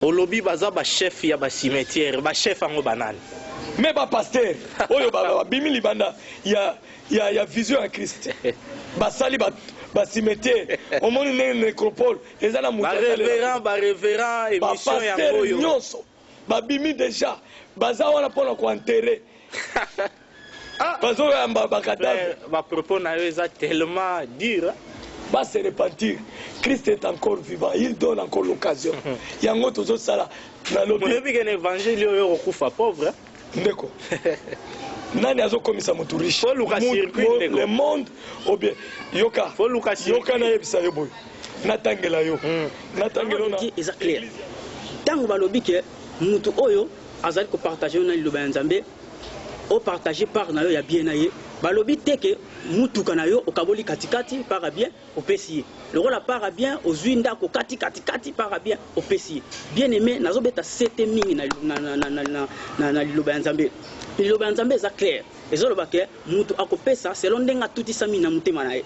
Olobi baza ba chef ya ba cimetière, ba chef ango banane. Mais ba pasteur, oyo ba bimi libanda ya vision à Christ. Ba sali ba cimetière, au monde nécropole, ezana mutu. Ba révérend émission ya ngoyo. Nyonso. Ba bimi déjà, baza wana pona ko enterrer. Bazo ya ba cadavre. Ba propos na yo eza tellement dur. Va se repentir. Christ est encore vivant. Il donne encore l'occasion. Il y a un autre sala. L'évangile est pauvre. Ndeko. Nani azo komisa mutu riche. Le monde ou bien yoka. Yoka na yebisa yo boy. Natangela yo. Natangela na. Eza clair. Tango balobi ke mutu oyo azali ko partager na liloba nzambe. O partager par na yo ya bien na ye. Balobi teke mutuka na yo okaboli katikati para bien opesi le rôle para bien ozuinda ko kati para bien opesi bien aimé nazo beta sete mingi na liloba ya nzambe. Liloba ya nzambe eza clair ezoloba ke mutu akopesa selon ndenga tuti sami na mutema na ye.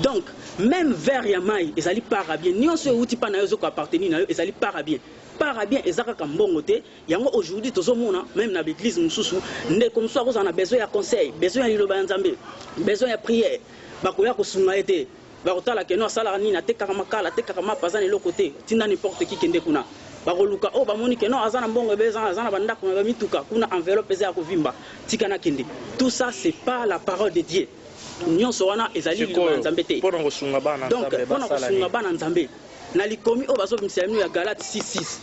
Donc même vers ya mai ezali para bien nyonso euti pa na yo zoko appartenir na yo ezali para bien. Para bien ezaka kambongo te yango aujourd'hui tozomona même na l'église mususu nde comme ça on a besoin ya conseil, besoin ya liloba ya nzambe, besoin ya prière, bakoya ko sunga ete bakotala ke no sala nini atekaka makala atekaka mapazana le côté tinda n'importe qui kende kuna bakoluka o bamoni ke no azana mbongo beza azana bandako na mituka kuna enveloppe za ko vimba tikana kende. Tout ça c'est pas la parole de Dieu. Nyonso wana ezali liloba ya nzambe te. Pona ko sunga bana nzambe donc pona ko sunga bana nzambe na likomi o bazo bimisa ya Galate 6:6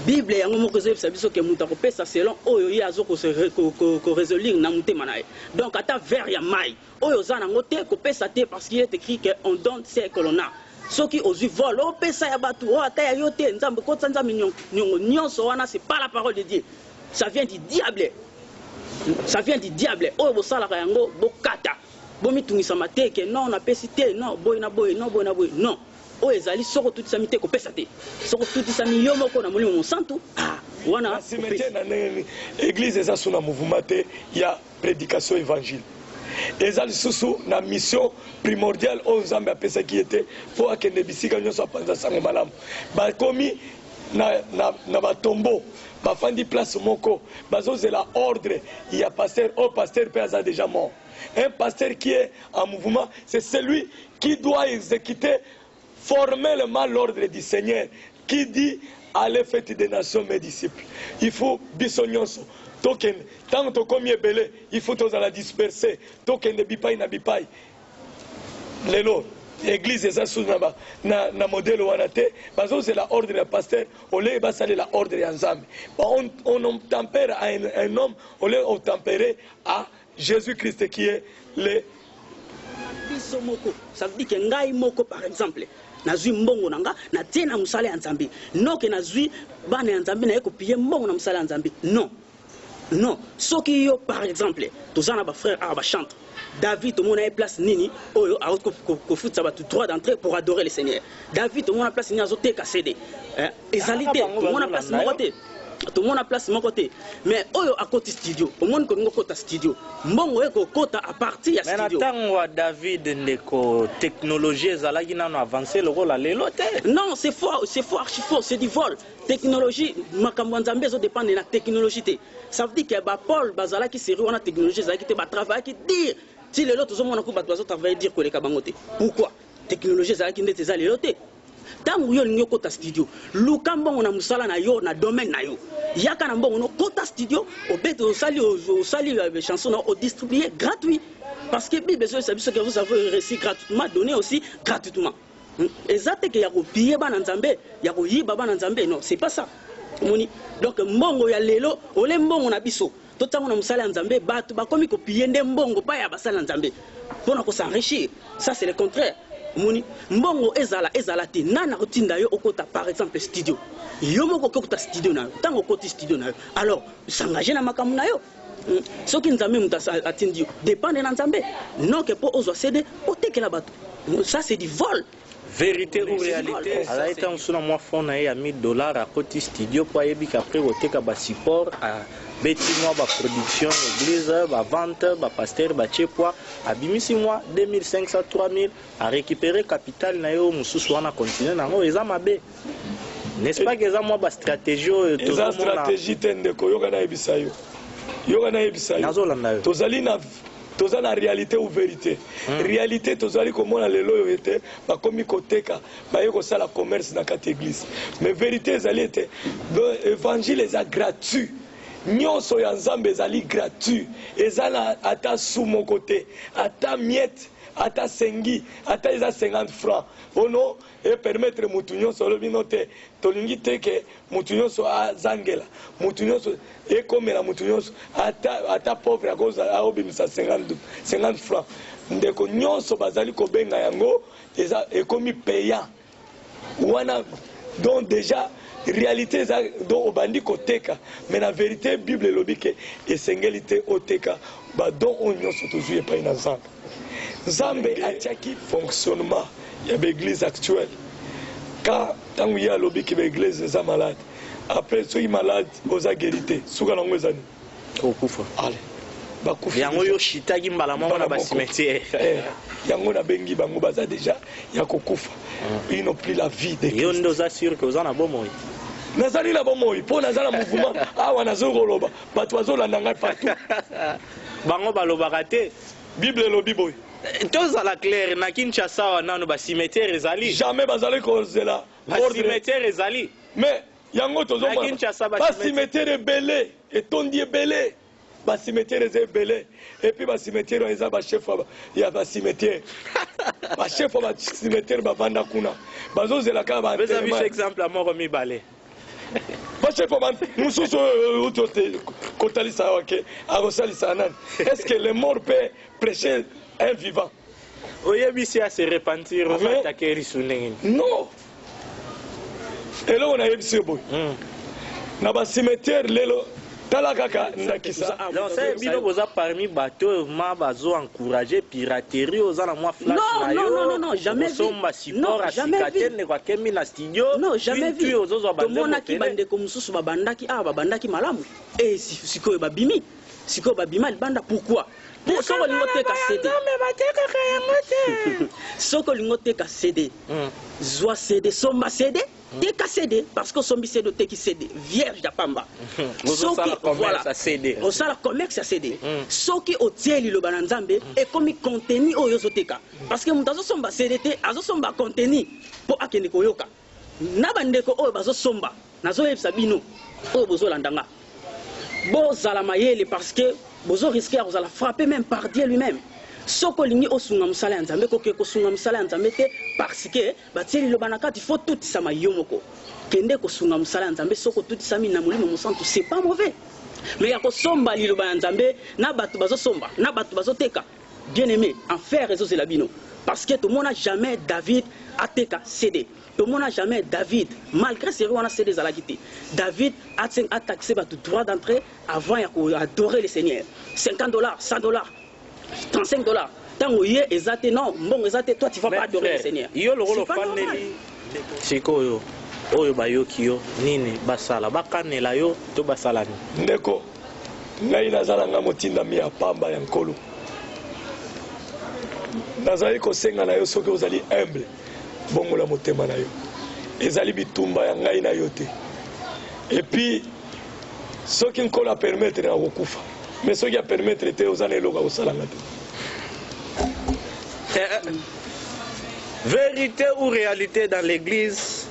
Bible yango moko ezebisa biso ke mutu akopesa selon oyo ye azo ko résoudre na mutema na ye. Donc ata vers ya mai oyo za nango te kopesa te parce qu'il est écrit que on donne ce que l'on a. Soki ozui vol o pesa ya batu o ata ya yo te nzambe ko tsanza nyonso wana c'est pas la parole de Dieu. Ça vient du diable. Ça vient du diable. Oyo bosala yango bokata. Bomitungisa mateke non na pesi te non boy na boy non boy na boy non. O ezali soko tuti sami te ko pesa te soko tuti sami yo moko na molimo monsanto wana cimetière na église eza suna mouvement te ya prédication évangile ezali susu na mission primordiale o nzambe apesa ki ete po akende bisika nyonso apanza sango malamu bakomi na batombo bafandi place moko bazozela ordre ya pasteur o pasteur pe aza déjà mort. Un pasteur qui est en mouvement c'est celui qui doit exécuter formellement l'ordre du Seigneur qui dit allez faites des nations mes disciples. Il faut bisonyonso token tant to comme belé il faut tous la disperser token de bipai na bipai lelo église eza sous na modèle wanate bazo c'est la ordre du pasteur olé ba sali la ordre ya nzambe on tempère à un homme olé on tempérer à Jésus-Christ qui est le bisomoko. Ça veut dire que ngai moko par exemple nazui mbongo nanga na tie na musala ya nzambe no ke nazui bana ya nzambe na yeko piye mbongo na musala ya nzambe non non soki yo par exemple tozana ba frère ba chante David au a place nini oyo a ko futsa ba droit d'entrée pour adorer le Seigneur. David au a place nini azote ka CD ezalité au a place mokote tout le monde a place mon côté mais oyo à côté studio au monde ko ngokota studio mbongo eko kota à partir ya studio. Mais natangwa David ndeko technologie ezalaki nano avancer le rôle à l'élote. Non, c'est faux archi faux, c'est du vol. Technologie makambo nzambe zo dépend de la technologie té. Ça veut dire que ba Paul bazala ki sérieux on a technologie ezalaki té ba travail qui dire si les autres zo mona ko ba zo travailler dire ko le kabangote. Pourquoi? Technologie ezalaki ndete za l'élote. Tango yo lingi kota studio luka mbongo na musala na yo na domaine na yo yaka na mbongo no kota studio obete osali chanson na o distribuer gratuit parce que Bible besoin savoir que vous avez reçu gratuitement donné aussi gratuitement exacte que ya ko piller bana nzambe ya ko yiba bana nzambe non c'est pas ça moni donc mbongo ya lelo ole mbongo na biso to tango na musala nzambe batu bakomi ko piller nde mbongo pa ya basala nzambe pona ko s'enrichir ça c'est le contraire. Moni mbongo ezala te nana kotinda yo okota par exemple studio yo moko kokota studio na tango koti studio na alors s'engager na makamu na yo soki nzambe mutasa atindi yo dépendre na nzambe non que po ozwa céder otekela bato ça c'est du vol. Vérité ou réalité ala été en suna moi fond na ya $1000 à côté studio pour yebi qu'après oteka ba support à beti moi ba production église ba vente ba pasteur ba chepwa abimisi moi 2500 3000 à récupérer capital na yo mususu wana continuer nango eza mabe. n'est-ce pas que ça moi ba stratégie eza stratégie te ndeko yoka na yebisa yo tozali na toza na réalité ou vérité réalité tozali komona lelo oyo ete bakomi koteka baye kosala commerce na kati église mais vérité ezali ete évangile eza gratuit nyonso ya nzambe ezali gratuit eza na ata su moko te ata miette ata sengi ata eza 50 francs ono epermettre mutu nyonso olobi no te tolingi te ke mutu nyonso azangela mutu nyonso ekomela mutu nyonso ata pauvre aobimisa 50 francs ndeko nyonso bazali kobenga yango eza ekomi payant wana donc déjà réalité eza donc obandi koteka mais na vérité bible elobi ke esengeli te oteka badon oyo nyonso tozwi epai na nzambe nzambe atiaki fonctionnement ya baeglise actuelle ka ntango ye alobi ke baeglise eza malade après soki malade oza guéri te suka nango eza nini okufa ale bakufi yango yo shitaki mbala moko na basimetiere yango nabengi bango baza déjà ya kokufa ils n'ont plus la vie de yo nde oza sûr ke oza na bomoi nazali na bomoi mpo naza na mouvement awa nazo koloba bato bazolanda ngai partout bango balobaka te bible elobi boye tozala clair na Kinshasa wana basimetiere ezali jamais bazali kozela basimetiere ezali mais yango tozomona basimetiere ebele etondi ebele basimetiere eza ebele epuis basimetiere eza bachef ya basimetiere bachef ya basimetiere bavanda kuna bazozela kaka exemple ya moko mibale bachef mosusu oyo kotalisa wake akosalisa nani est ce que le mort peut prêcher un vivant oyebisi ya se repentir ozatake risu ndenge non eloko nayebisi boye na basimetiere lelo tala kaka ndakisa bino boza parmi bato ma bazo encourager piraterie oza na mwa flash na yo jamais osomba support asika te ndeko akemi na studio non jamais vu ozozwa tomonaki bandeko mosusu babandaki awa babandaki malamu e sikoyo babimi libanda pourquoi soko olingo teka cd soko olingo teka cd zwa cd somba cd teka cd parce que sombi cd oteki cd vierge ya pamba soki voilà cd osala commerce ya cd soki otie liloba na nzambe ekomi contenu oyo ozoteka parce que moto azosomba cd te azosomba contenu mpo akende koyoka na bandeko oyo bazosomba nazoyebisa bino oyo bozolandanga bozala mayele parce que bozo risquer kozala frappé même par Dieu lui-même soko lingi osunga musala ya nzambe koke kosunga musala ya nzambe te parce que batie liloba na kati faut tout sama yo moko kende kosunga musala ya nzambe soko tout sami na molimo mosantu c'est pas mauvais mais ya kosomba liloba ya nzambe na bato bazosomba na bato bazoteka bien aimé en faire ezozela bino parce que tout le monde n'a jamais David ateka CD tout le monde n'a jamais David malgré c'est on a CD zalakité David a taxé bato droit d'entrée avant ya adorer le Seigneur $50 $100 $35 tango ye ezate non mbongo ezate toi tu vas pas adorer le Seigneur yo lokolo faneli sikoyo oyo bayoki yo nini basala bakanela yo to basala ni ndeko ngai nazala nga motindami ya pamba ya nkolo nazali kosenga na yo soki ozali humble bongola motema na yo ezali bitumba ya ngai na yo te et puis soki nkolo apermettre na kokufa mais soki apermettre te oza na eloko akosalanga te vérité ou réalité dans l'église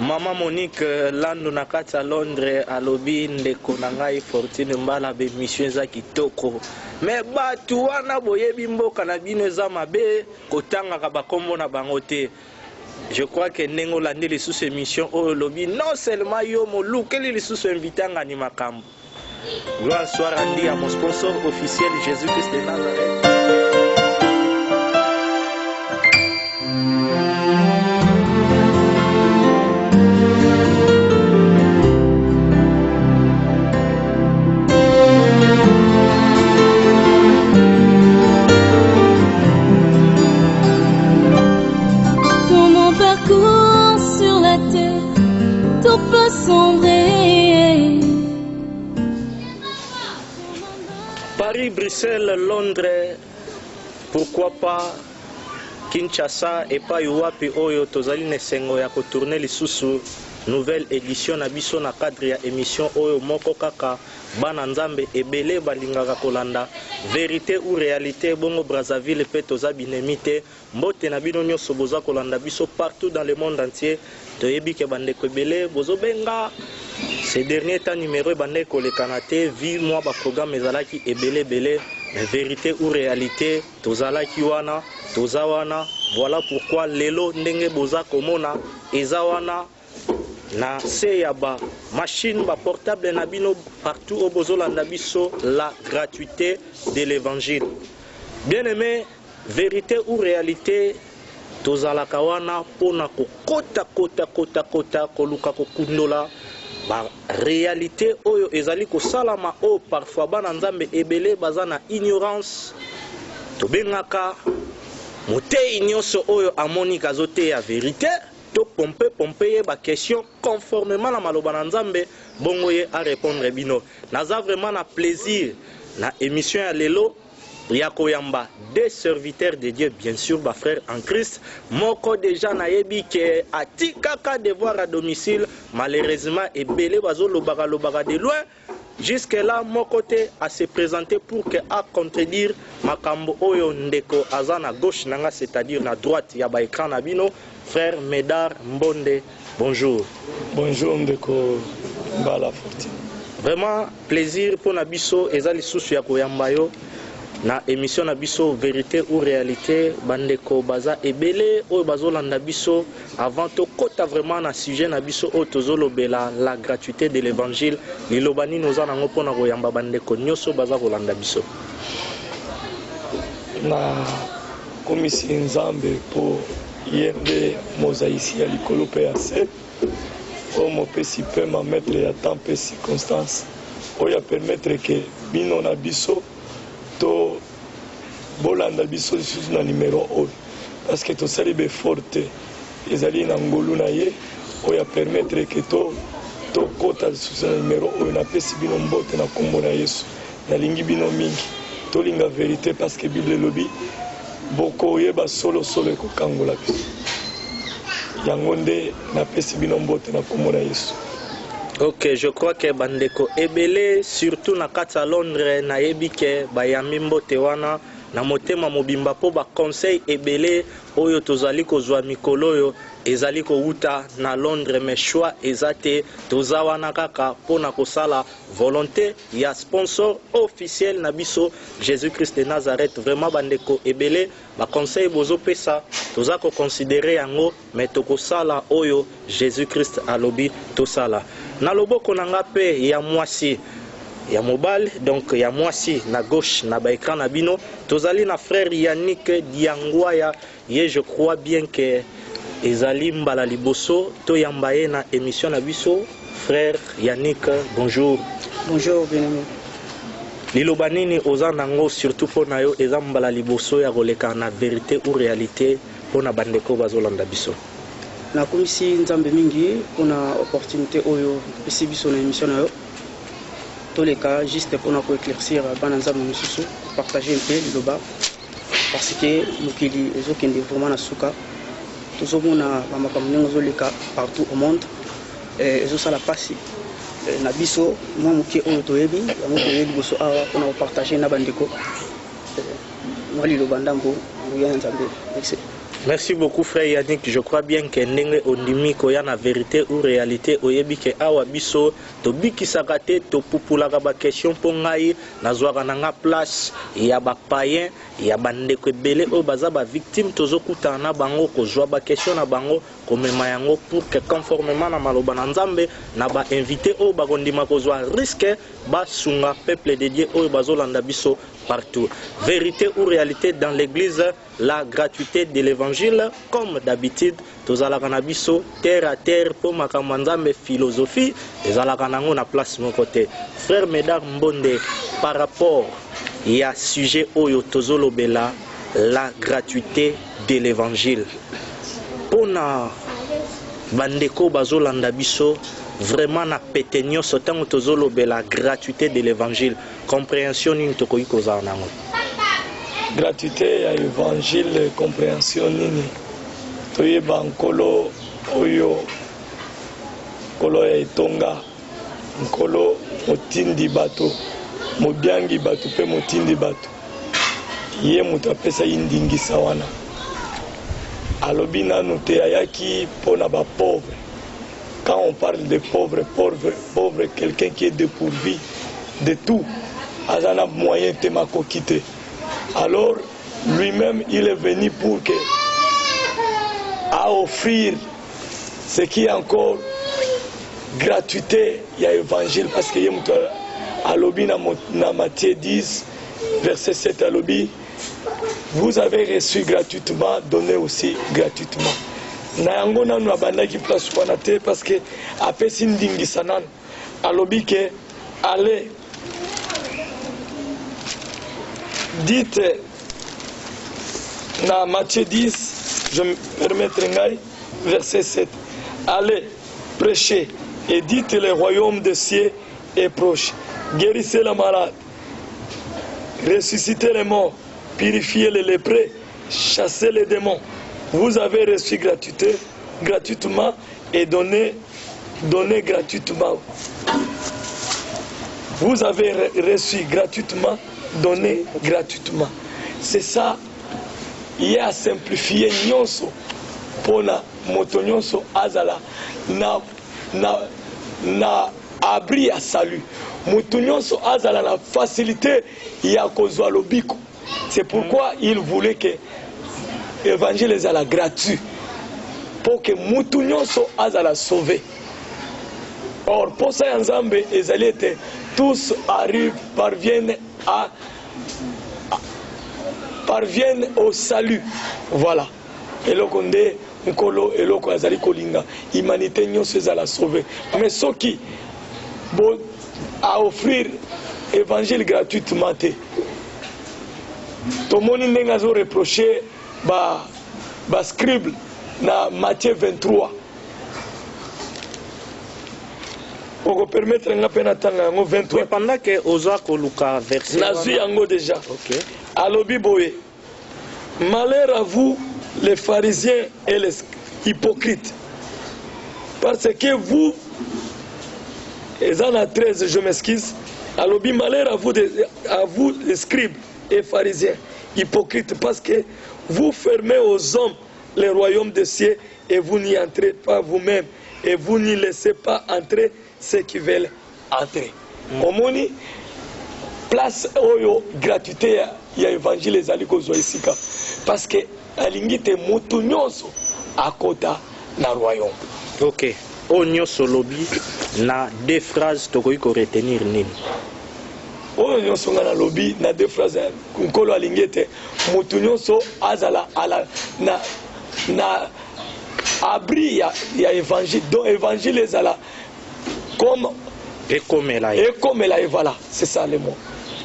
Maman Monique Lando na kati ya Londres alobi ndeko na ngai Fortune Mbala be mission za kitoko mais batu wana boyebi mboka na bino eza mabe kotangaka bakombo na bango te. Je crois que ndenge olandi lisusu émission oyo lobi non seulement yo molukeli lisusu invitanga ni makambo. Gloire soit rendue à mon sponsor officiel Jésus-Christ de Nazareth. Paris, Bruxelles, Londres, pourquoi pas Kinshasa et pas Iwapi Oyo Tozali Nesengo ya kotourner lisusu nouvelle édition na biso na cadre ya émission oyo moko kaka bana nzambe ebele balingaka kolanda vérité ou réalité bongo Brazzaville pe toza binemi te mbote na bino nyonso boza kolanda biso partout dans le monde entier toyebi ke bandeko ebele bozobenga ces derniers temps numéro bande kolekana te vi moi ba programme ezalaki ebele mais vérité ou réalité tozalaki wana toza wana voilà pourquoi lelo ndenge boza komona eza wana na se ya ba machine ba portable na bino partout au bozolanda biso la gratuité de l'évangile. Bien aimé, vérité ou réalité tozalaka wana pona kota koluka kokundola ba réalité oyo ezali kosalama o parfois bana nzambe ebele baza na ignorance tobengaka motei nyonso oyo amoni kazote ya vérité to pompe ye ba question conformément na maloba na nzambe bongo ye a répondre bino naza vraiment na plaisir na émission ya lelo ya koyamba des serviteurs de Dieu bien sûr ba frère en Christ moko déjà na yebi ke atikaka devoir à domicile malheureusement ebele bazolobaka de loin jusque là mon côté à se présenter pour que à contredire makambo oyo ndeko azana gauche nanga c'est-à-dire na droite ya ba écran na bino frère Médard Mbonde bonjour. Bonjour ndeko Mbala Fortune. Vraiment plaisir pour na biso ezali susu ya koyamba yo na émission na biso vérité ou réalité bandeko baza ebele oyo bazolanda biso avant to kota vraiment na sujet na biso oyo tozolobela la gratuité de l'évangile lilobani noza nango mpona koyamba bandeko nyonso baza kolanda biso na komisi nzambe po yende mozaïsi ya likolo pe ya se o mopesi pe ma maître ya temps pe circonstance oyo ya permettre ke bino na biso to bolanda biso lisusu na numéro oyo parce que tosali beforte ezali na ngolu na ye oyo ya permettre ke tokota lisusu na numéro oyo napesi bino mbote na kombo na Yesu nalingi bino mingi tolinga vérité parce que Bible elobi bokoyeba solo ekokangola biso yango nde napesi bino mbote na kombo na Yesu. Ok, je crois que bandeko ebele surtout na kati ya Londres na yebi ke bayambi mbote wana na motema mobimba po ba conseil ebele oyo tozali kozwa mikolo oyo ezali kouta na Londres mais choix ezate toza wana kaka pona kosala volonté ya sponsor officiel na biso Jésus-Christ de Nazareth. Vraiment bandeko ebele ba conseil bozo pesa toza ko considérer yango mais tokosala oyo Jésus-Christ alobi tosala na loboko nanga pe ya mwasi ya mobile donc ya mwasi na gauche na ba écran na bino tozali na frère Yannick Diangwaya ye je crois bien que ezali mbala liboso to yambaye na émission na biso frère Yannick bonjour. Bonjour bien-aimé. Liloba nini oza nango surtout pona yo eza mbala liboso ya koleka na vérité ou réalité pona bandeko bazolanda biso na komisi nzambe mingi pona opportunité oyo esi biso na émission na yo toleka juste pona ko éclaircir bana nzambe misusu partager un peu liloba parce que mokili ezokende vraiment na suka tozomona bamakambo ndenge ezoleka partout au monde ezosala pasi na biso mwa moke oyo toyebi yango toyebi liboso awa pona kopartage na bandeko mwa liloba ndambo ya nzambe. Merci beaucoup frère Yannick. Je crois bien que ndenge ondimi koya na vérité ou réalité oyebi ke awa biso to bikisaka te to pupulaka ba question po ngai nazwaka nanga place ya ba païen ya bandeko ebele oyo baza ba victime tozokutana na bango kozwa ba question na bango komema yango pour que conformément na maloba na nzambe na ba invité oyo bakondima kozwa risque basunga peuple de Dieu oyo bazolanda biso partout. Vérité ou réalité dans l'église, la gratuité de l'évangile, comme d'habitude, tozala kanabiso terre à terre pour makamwanzambe philosophie, tozala kanango na place mon côté. Frère Médard Mbonde, par rapport à sujet oyo tozolo bela, la gratuité de l'évangile. Pona bandeko bazolanda biso vraiment na pétenio sotango tozolo bela gratuité de l'évangile. Compréhension nini tokoki kozala nango? Gratuité ya évangile compréhension nini toyeba nkolo oyo nkolo ya etonga nkolo motindi bato mobiangi bato mpe motindi bato ye moto apesa ye ndingisa wana alobi nanu te ayaki mpona bapauvre. Quand on parle de pauvre, quelqu'un qui est dépourvu de tout, azana moyen te mako quitter. Alors lui-même il est venu pour que à offrir ce qui est encore gratuité, il y a évangile parce que alobi na Matthieu 10 verset 7 alobi, vous avez reçu gratuitement, donnez aussi gratuitement. Na yango nanu abandaki place wana te parce que apesi ndingisa nanu alobi ke allez dites na Matthieu 10 je me permettrai ngai verset 7 allez prêchez et dites le royaume des cieux est proche, guérissez les malades, ressuscitez les morts, purifiez les lépreux, chassez les démons. Vous avez reçu gratuitement et donné gratuitement. Vous avez reçu gratuitement, donné gratuitement. C'est ça, il y a simplifié nyonso pona moto nyonso azala na abri à salut. Moto nyonso azala la facilité ya kozwa lobiko. C'est pourquoi il voulait que l'évangile est gratuit pour que mutu nyonso azala sauvé. Or pour ça ensemble tous arrivent, parviennent au salut. Voilà. Et le condé nkolo et le azali kolinga humanité nyonso ezala sauvé. Mais ceux qui à offrir évangile gratuitement te tomoni ndenge azo reprocher ba scribe na Matthieu 23. Pour permettre nga pena tanga yango 23. Pendant que oza koluka verset nazu yango déjà. OK. Alobi boye. Malheur à vous les pharisiens et les hypocrites. Parce que vous et en 13 je m'excuse. Alobi malheur à vous les scribes et pharisiens hypocrites parce que vous fermez aux hommes le royaume des cieux et vous n'y entrez pas vous-même et vous n'y laissez pas entrer ceux qui veulent entrer. Omoni place oyo gratuité ya évangile ezali kozwa isika parce que alingi te mutu nyonso akota na royaume. OK. Onyo solobi na deux phrases tokoki ko retenir nini? Oyo nyonso nga na lobi na deux phrases nkolo alingi te mutu nyonso azala ala na abri ya évangile. Donc évangile ezala comme et comme là. Et voilà, c'est ça le mot.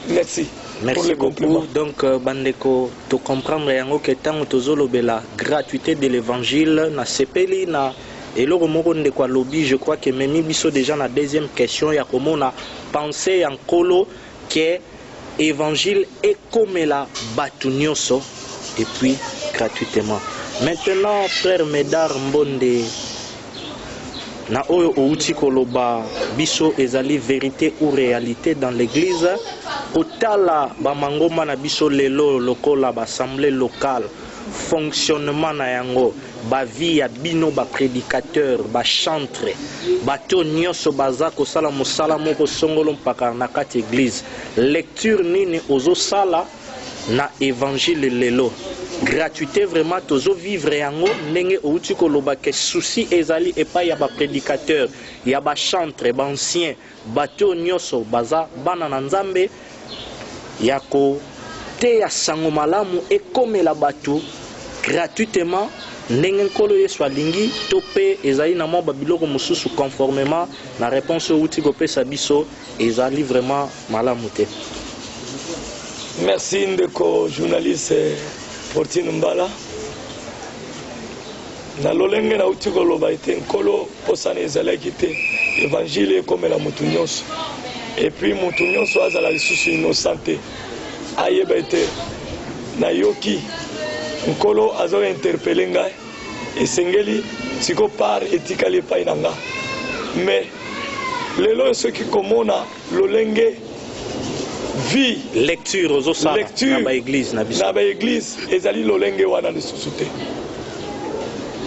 Merci. Merci pour le compliment. Donc bandeko to comprendre yango que tant tozolobela gratuité de l'évangile na sepeli na eloko moko ndeko alobi, je crois que memi biso déjà na deuxième question ya komona penser en kolo que évangile est comme la batu nyonso et puis gratuitement. Maintenant frère Médard Mbonde na oyo outi koloba biso ezali vérité ou réalité dans l'église otala ba mangoma na biso lelo lokola ba assemblée locale fonctionnement na yango ba vie ya bino ba prédicateur ba chantre bato nyonso baza kosala mosala moko songolo mpaka na kati église lecture nini ozo sala na évangile lelo gratuité vraiment tozo vivre yango ndenge outi koloba ke souci ezali epai ya ba prédicateur ya ba chantre ba ancien bato nyonso baza bana na nzambe ya ko te ya sango malamu ekomela bato gratuitement ndenge nkolo yesu alingi to pe ezali na mwa babiloko mosusu conformément na réponse outi kopesa biso ezali vraiment malamu te. Merci ndeko journaliste Fortune Mbala. Na lolenge na uti koloba ete nkolo posana ezalaki te évangile ekomela mutu nyonso et puis mutu nyonso azala lisusu innocente ayeba ete nayoki nkolo azo interpeller ngai esengeli siko par etikali epai na nga mais lelo ceux qui commandent l'olenge vie lecture na ba église ezali lolenge wana lisusu te.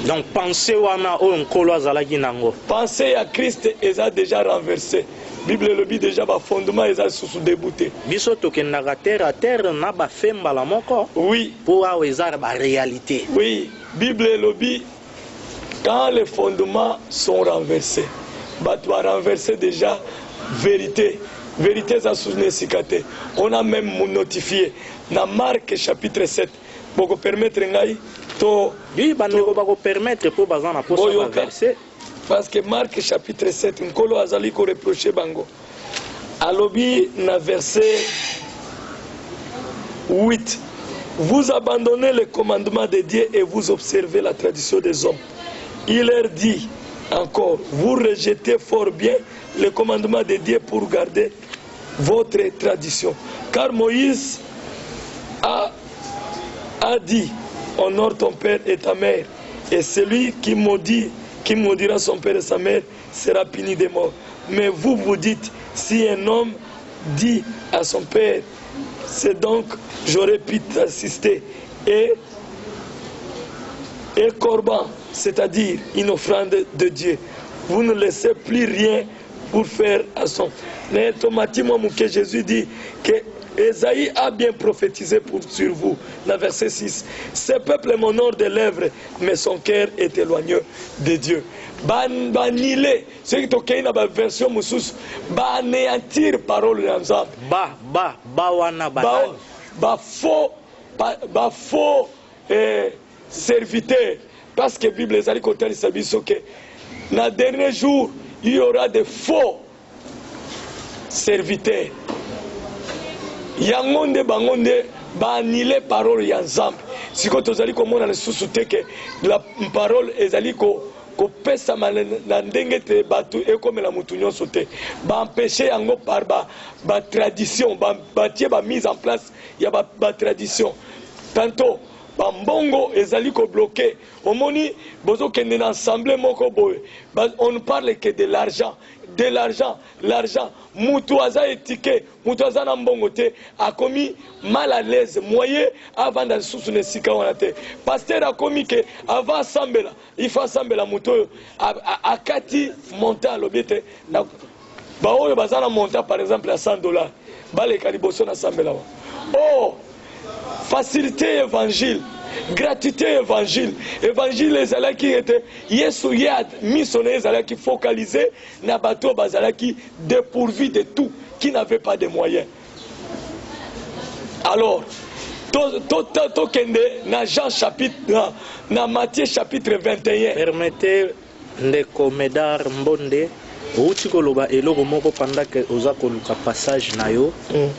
Donc pensée wana o nkolo azalaki nango, pensée ya Christ eza déjà renversé. Bible lobi déjà ba fondement eza sous débouté. Biso tokendaka terre à terre na ba femba la moko. Oui. Pour awa eza ba réalité. Oui. Bible lobi quand les fondements sont renversés, bah tu as renversé déjà vérité. Vérité ça sous nesikate. On a même notifié dans Marc chapitre 7 pour permettre ngai to oui bandeko ba ko permettre pour bazana pour ça verset. Parce que Marc chapitre 7, Nkolo azali ko reprocher bango. Alobi na verset 8. Vous abandonnez les commandements de Dieu et vous observez la tradition des hommes. Il leur dit encore, vous rejetez fort bien les commandements de Dieu pour garder votre tradition. Car Moïse a dit, honore ton père et ta mère, et celui qui maudira son père et sa mère sera puni de mort. Mais vous vous dites, si un homme dit à son père, c'est donc j'aurais pu t'assister, et corban, c'est-à-dire une offrande de Dieu, vous ne laissez plus rien pour faire à son. Mais automatiquement, Jésus dit que Esaïe a bien prophétisé sur vous. Dans verset 6. Ce peuple m'honore des lèvres, mais son cœur est éloigné de Dieu. Banile, ce qui est dans la version Moussous, anéantir parole d'ensemble. Faux serviteur. Parce que la Bible est allée côté que dans le dernier jour, il y aura des faux serviteurs. Yangonde bangonde banile parole ya nzambe siko tozali komona na susu te ke la parole ezali ko pesa na ndenge te batu ekomela mutu nyonso te ba empêcher yango par ba tradition ba tie ba mise en place ya ba tradition tantôt ba mbongo ezali ko bloquer omoni bozo kende na assemblée moko boye on ne parle que de l'argent mutu aza étiqué mutu aza na mbongo te akomi mal à l'aise moyen avant dans sous ne sika wana te pasteur akomi ke avant sambela il faut sambela mutu akati monta lobete ba oyo bazana monta par exemple à $100 bale kaliboso na sambela oh facilité évangile gratuité évangile ezalaki était yesu yad missionnaire ezalaki focalisé na bato bazalaki dépourvu de tout qui n'avait pas de moyens. Alors to kende na Jean chapitre na Matthieu chapitre 21. Permettez ndeko Medar Mbonde outi koloba eloko moko pendant que oza koluka passage na yo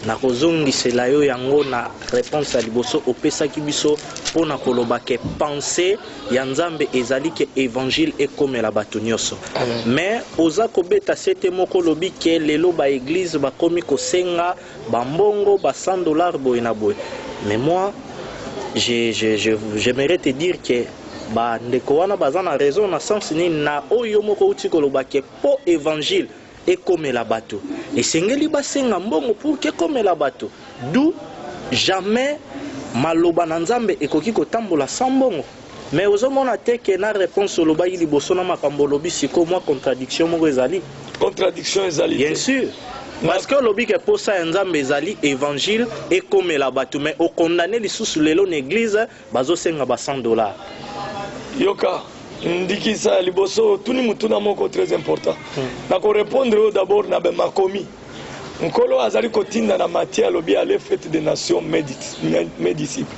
na kozongisela yo yango na réponse à liboso opesaki biso pona koloba ke pensée ya nzambe ezali ke évangile ekomela bato nyonso mais oza kobeta sete moko lobi ke lelo ba église bakomi kosenga bambongo ba $100 boye na boye. Mais moi j'aimerais te dire que ba ndeko wana baza na raison na sens ni na oyo moko uti koloba ke po évangile ekomela bato esengeli basenga mbongo pour ke komela bato d'où jamais maloba na nzambe ekoki kotambola sans mbongo. Mais ozomona te ke na réponse olobaki liboso na makambo lobi siko mwa contradiction moko ezali bien sûr. Parce que lobi ke posa ya nzambe ezali évangile ekomela bato mais okondane lisusu lelo na église bazosenga ba $100. Yoka, ndikisa liboso tuni mutuna moko très important. Na ko répondre d'abord na be makomi. Nkolo azali kotinda na Matthieu lobi ale fête des nations mes disciples.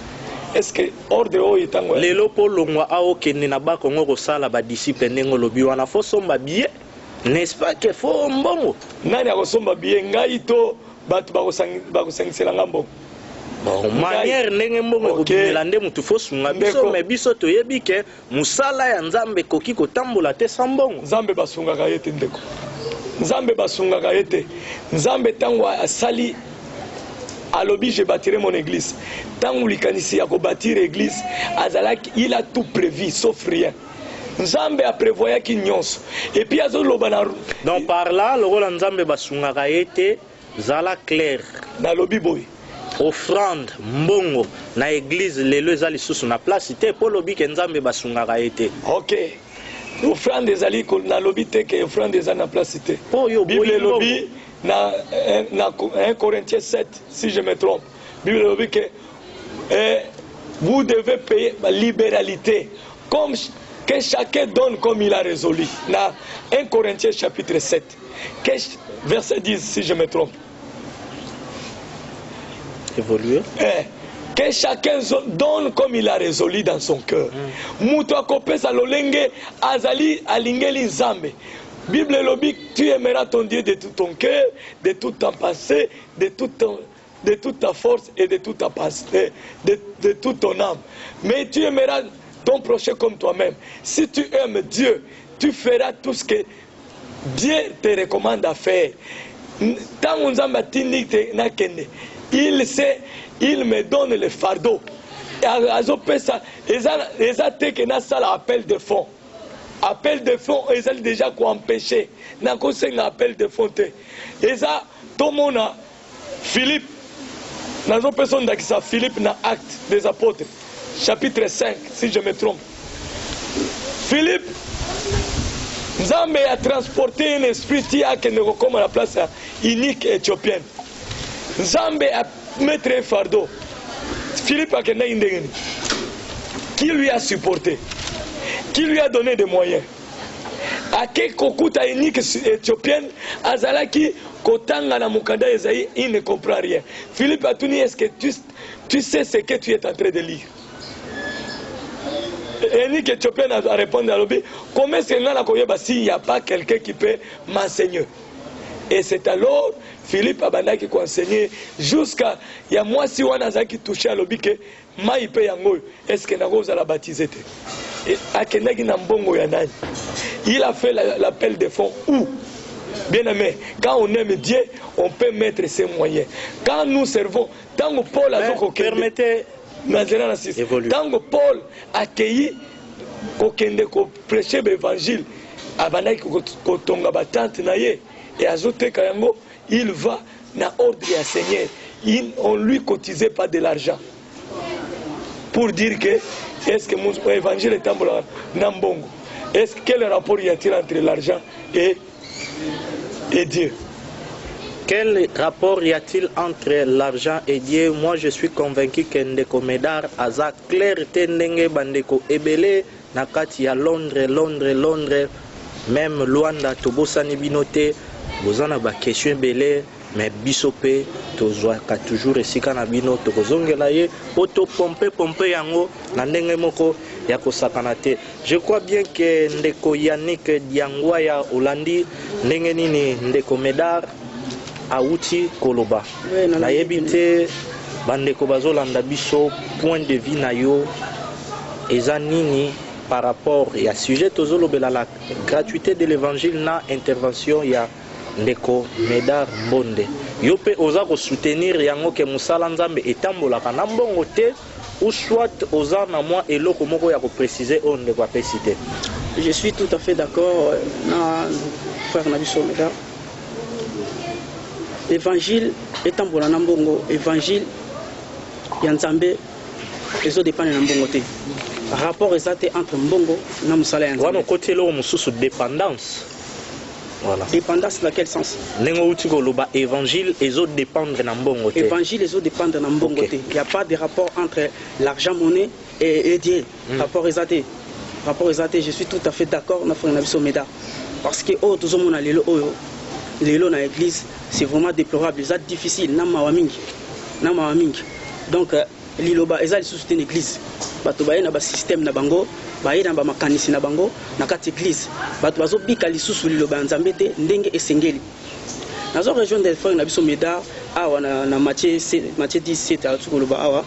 Est-ce que ordre o itango lelo polongwa ao kende na ba kongo ko sala ba disciple ndengo lobi wana fo somba biye n'est-ce pas que fo mbongo nani akosomba biye ngai to batu bakosangisela ngambo. Bon, manière ndenge mbongo ekobimela nde mutu fo sunga biso mais biso toyebi ke musala ya nzambe koki kotambola te sa mbongo. Nzambe basungaka ye te ndeko, nzambe basungaka ye te. Nzambe tango asali alobi je bâtirai mon église, tango likanisi ya kobâtir église azalaki il a tout prévu sauf rien. nzambe aprévoyaki nyonso et puis azoloba na donc par là lokola nzambe basungaka ye te zala clair nalobi boye offrande mbongo na église lelo eza lisusu na place te po lobi ke nzambe basungaka ye te. Ok, offrande ezali nalobi te ke offrande eza na place te. Bible lobi na 1 Corinthiens 7 si je me trompe. Bible lobi que vous devez payer la libéralité comme que chacun donne comme il a résolu. Dans 1 Corinthiens chapitre 7, verset 10 si je me trompe. Évoluer. Que chacun donne comme il a résolu dans son cœur. Mutu akopesa lolenge azali alingeli nzambe. Bible lobi, tu aimeras ton Dieu de tout ton cœur, de toute ta pensée, de toute ta force et de toute ta pensée, de toute ton âme. Mais tu aimeras ton prochain comme toi-même. Si tu aimes Dieu, tu feras tout ce que Dieu te recommande à faire. Il me donne le fardeau. Appel de fonds. Appel de fonds, ils ont déjà quoi empêcher. N'a pas un appel de fonds. Et ça, tout le monde a Philippe. Dans une personne qui s'appelle Philippe, dans Actes des Apôtres, chapitre 5, si je me trompe. Philippe, Nzambe a transporté un esprit qui a comme à la place unique éthiopienne. Nzambe a mis un fardeau. Philippe a qui lui a supporté, qui lui a donné des moyens. A quel kokuta unique éthiopienne, Azalaki, Kotanga na Mukanda Esaïe, il ne comprend rien. Philippe a tout dit, est-ce que tu sais ce que tu es en train de lire? Unique éthiopienne a répondu à l'obé, comment est-ce que s'il n'y a pas quelqu'un qui peut m'enseigner? Et c'est alors Philippe Abandaki qui a enseigné jusqu'à il y a moi si on a qui touché à l'obé que maï paye yango est-ce que nago za la baptiser te et akendaki na mbongo ya nani. Il a fait l'appel de fonds où bien aimé quand on aime Dieu on peut mettre ses moyens. Quand nous servons tant que Paul a permettez tant que Paul a accueilli kokende ko prêcher l'évangile abandaki ko tonga batante na ye et ajouté kayango il va na ordre à Seigneur. On lui cotisait pas de l'argent pour dire que est-ce que l'évangile est en Nambongo. Est-ce quel rapport y a-t-il entre l'argent et Dieu? Quel rapport y a-t-il entre l'argent et Dieu? Moi je suis convaincu que Ndeko Médard aza clair tendenge bandeko ebele nakati ya Londres même Luanda tobosani binote bozana ba question belé mais bisope tozwaka toujours esika na bino tokozongela ye poto pompe yango na ndenge moko ya kosakana te. Je crois bien que Ndeko Yannick Diangwa ya Olandi ndenge nini Ndeko Médard auti koloba nayebi te bandeko bazolanda biso point de vue na yo eza nini par rapport ya sujet tozolobela la gratuité de l'évangile na intervention ya Ndeko Médard Mbonde. Yo pe oza ko soutenir yango ke musala nzambe etambolaka na mbongo te ou soit oza na moi eloko moko ya ko préciser on ne va pas citer. Je suis tout à fait d'accord na frère Nabiso Médard. L'évangile etambola na mbongo, évangile ya nzambe ezo dépendre na mbongo te. Rapport exact entre mbongo na musala ya nzambe. Wana côté lo mususu dépendance. Voilà. Dépendance dans quel sens? Évangile et dépendre na mbongo te. Évangile et dépendre na mbongo te. Il n'y a pas de rapport entre l'argent monnaie et Dieu. Rapport exact. Rapport exact, je suis tout à fait d'accord na frère Nabiso Médard. Parce que oh tout le monde a lelo na église, c'est vraiment déplorable, c'est difficile na mawamingi. Na mawamingi. Donc liloba ezali sous une église. Bato baye na ba système na bango. Baye na ba makanisi na bango na kati église bato bazo bika lisusu liloba nzambe te ndenge esengeli nazo rejoindre des frères na biso Médard awa na Matthieu 17 à tukoloba awa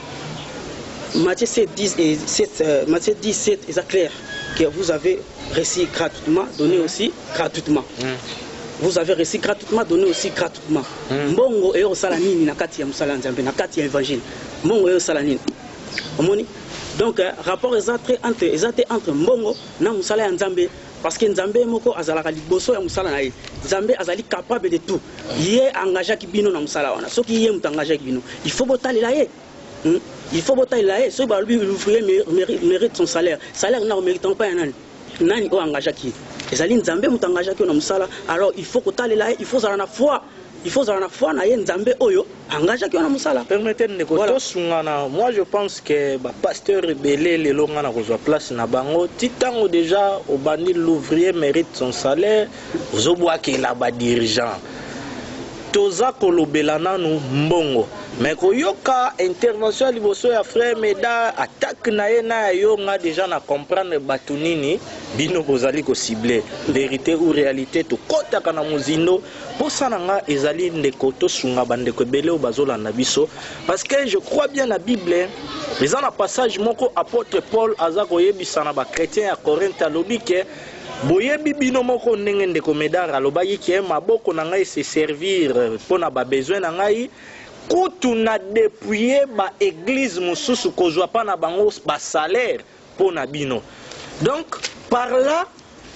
Matthieu 17 Matthieu 17 est clair que vous avez reçu gratuitement donné aussi gratuitement vous avez reçu gratuitement donné aussi gratuitement mbongo eyo sala nini na kati ya musala nzambe na kati ya évangile mbongo eyo sala nini omoni Donc rapport exact entre mbongo na musala ya nzambe parce que nzambe moko azalaka liboso ya musala na ye. Nzambe azali capable de tout. Yé engagé ki bino na musala wana. Soki yé mutu engagé ki bino, il faut botalela ye. Il faut botalela ye. So ba l'ouvrier mérite son salaire. Salaire na mérite pas ya nani. Nani o engagé ki. Ezali nzambe mutu engagé ki na musala. Alors il faut kotalela ye, il faut zala na foi. Il faut avoir la foi na nzambe oyo engagé ki na musala. Permettez-nous de voilà. Moi je pense que ba pasteur rebelle les longa na kozwa place na bango titango déjà au bandi l'ouvrier mérite son salaire ozobwa ke la ba dirigeant toza kolobela nanu mbongo mais koyoka intervention liboso ya frère Meda attaque na ye na yo nga déjà na comprendre batunini bino bozali ko cibler vérité ou réalité to kota kana muzindo posana nga ezali ndeko to sunga bandeko ebele o bazola na biso parce que je crois bien la Bible les en passage moko apôtre Paul aza koyebisa na ba chrétien ya Corinthe alobi ke boyebi bino moko ndenge ndeko Medara alobaki ke maboko na ngai se servir pona ba besoin na ngai kutu na dépouiller ba église mususu kozwa pa na bango ba salaire pona bino. Donc par là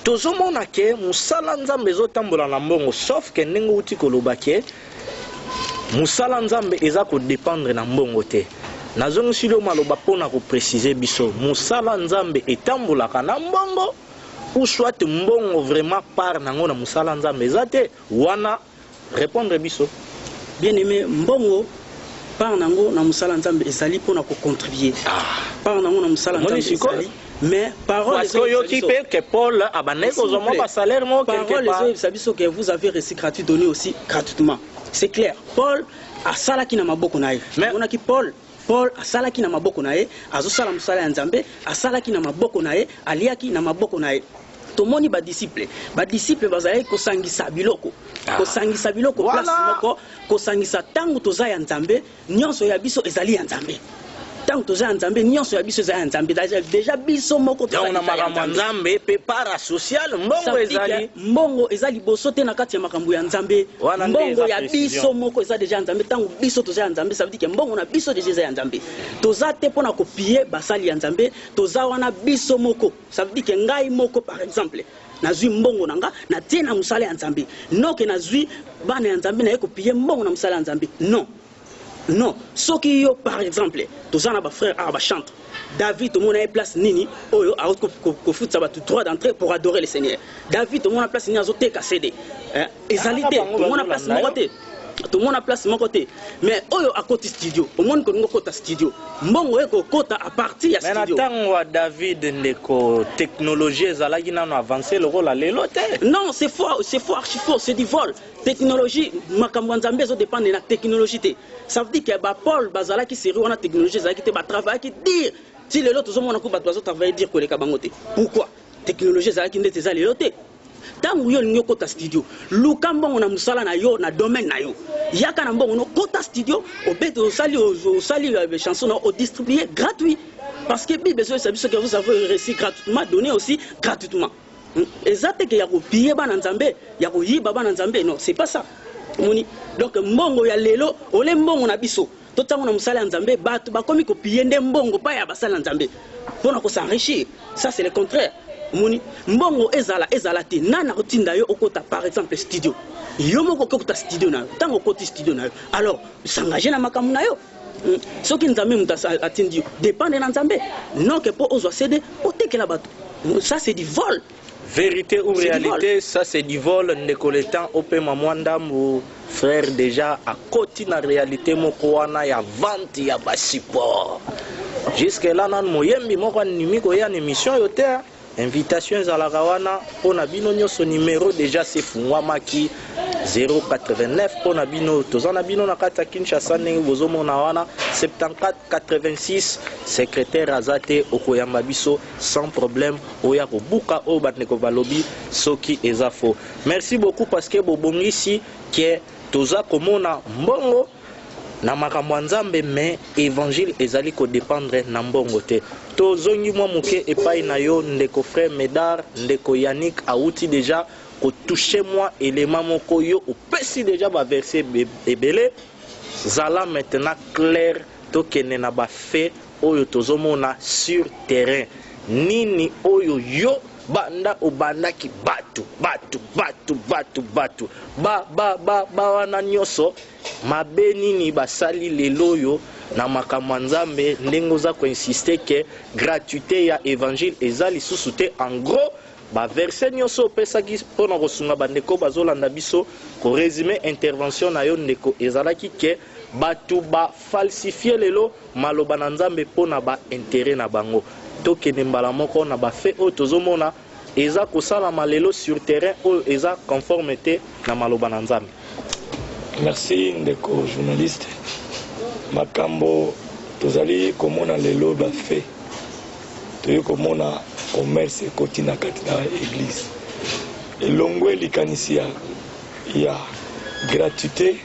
tozomona ke musala nzambe ezotambola na mbongo sauf que ndenge uti koloba ke musala nzambe eza ko dépendre na mbongo te. Nazongisi lo maloba pona ko préciser biso musala nzambe etambolaka na mbongo ou soit mbongo vraiment par nango na musala nzambe ezate wana répondre biso. Bien aimé mbongo par nango na musala nzambe ezali pona ko contribuer. Par nango na musala nzambe ezali mais parole que Paul a banné aux salaire mo quelque part. Que vous avez reçu gratuit donné aussi gratuitement. C'est clair. Paul a sala ki na maboko na ye. Mais on a ki Paul a sala ki na maboko na ye, azo sala musala ya nzambe, a sala ki na maboko na ye, aliaki na maboko na ye. Tomoni ba disciple bazali ko sangisa biloko. Ko sangisa biloko place moko, ko sangisa tangu toza ya nzambe, nyonso ya biso ezali ya nzambe. Tant que za nzambe nyonso ya biso za nzambe déjà biso moko toza na makambo nzambe pe para social mbongo ezali boso te na kati ya makambo ya nzambe mbongo ya biso moko eza déjà nzambe tango biso toza ya nzambe ça veut dire que mbongo na biso déjà ya nzambe toza te pona kopier basali ya nzambe toza wana biso moko ça veut dire que ngai moko par exemple nazwi mbongo nanga na tie na musala ya nzambe noke nazwi bana ya nzambe na ye kopier mbongo na musala ya nzambe non, ce qui est par exemple, tous les frères arabes chantent. David, tout le monde a place nini, oyo a fout ça droit d'entrée pour adorer le Seigneur. David, tout le monde a place nini, azoté cassé. Ezalité, tout le monde a place mon côté. Tout le monde a place mon côté. Mais oyo à côté studio, au monde que nous côté studio. Mbongo eko kota à partir ya studio. Mais attends, David ndeko technologie ezalaki nano avancer le rôle à l'élote. Non, c'est faux, archi faux, c'est du vol. Technologie, makambo nzambe zo dépend de la technologie. Ça veut dire que Paul bazala qui sérieux on a technologie ça qui te ba travail qui dire si les autres ont ko ba travail dire que les kabangote. Pourquoi? Technologie ça qui ndete za les loté. Tangu yo lingo kota studio, luka mbongo na musala na yo na domaine na yo. Yaka na mbongo no kota studio, obete osali les chansons au distribuer gratuit parce que Bible ça que vous avez reçu gratuitement donné aussi gratuitement. Exact que ya ko pier ba na nzambe, ya ko yiba ba na nzambe non, c'est pas ça. Donc mbongo ya lelo ole mbongo na biso totango na musala nzambe batu bakomi ko piende mbongo pa ya basala nzambe pona ko s'enrichir ça c'est le contraire mbongo ezala te nana kotinda yo okota par exemple studio yo moko kokota studio na tango koti studio na alors s'engager na makambo na yo soki nzambe muta atindi dépend na nzambe non que pour ozo céder otekela batu ça c'est du vol. Vérité ou réalité, ça c'est du vol. Nekoletan Ope Mamwandam, frère déjà à côté de la réalité, Mokoana, il y a vente, il y a support. Jusque là, nan moyembi, moko nimiko ya émission yote. Invitation à la Rawana, on a bino son numéro déjà c'est Fouamaki 089 on a bino tozan a bino na kata Kinshasa nengi bozomo na wana 74 86 secrétaire Azate okoyamba biso sans problème oya ko buka o batneko balobi soki ezafo. Merci beaucoup parce que bobongisi que toza komona mbongo na makambo nzambe mais évangile ezali ko dépendre na mbongo te. Tozongi mwa muke epai na yo ndeko frère Medar ndeko Yannick auti déjà ko toucher moi élément moko yo opesi déjà ba verset ebele zala maintenant clair to kene na ba fait oyo tozomona sur terrain nini oyo yo banda obandaki batu wana nyonso mabe nini basali lelo oyo na makambo ya Nzambe ndenge oza koinsiste ke gratuité ya évangile eza lisusu te. En gros baverse nyonso opesaki mpona kosunga bandeko bazolanda biso koresume intervention na yo ndeko ezalaki ke batu bafalsifie lelo maloba na Nzambe mpona baintere na bango. Tokende mbala moko na bafe oyo tozomona eza kosalama lelo sur terrain oyo eza conforme te na maloba na Nzambe. Merci ndeko journaliste. Makambo tozali komona lelo bafe toyo komona commerce ekoti na kati na église elongwe likanisi ya gratuité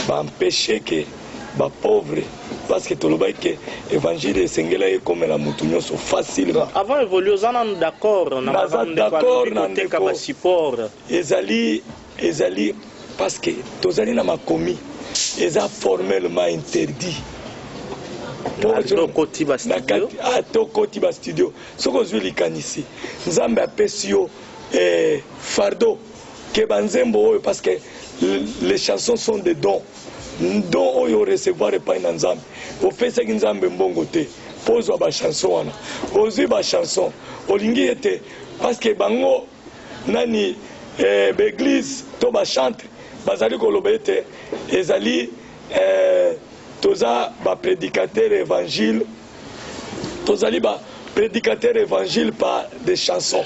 baempêche ke pauvre parce que tolobai ke évangile esengela ekomela mutu nyonso facilement. Avant évoluer ozana d'accord na ndeko support ezali parce que tozali na makomi eza formellement interdit atokoti ba studio soko ozwi likanisi Nzambe apesi yo fardeau ke banzembo oyo parce que les chansons sont des dons oyo recevoir epai na Nzambe opesaki Nzambe mbongo te pozwa bachanson wana ozwi bachanson olingi ete parce que bango nani baeglise to bachante bazali koloba ete ezali toza baprédicateur évangile tozali baprédicateur évangile par des chansons.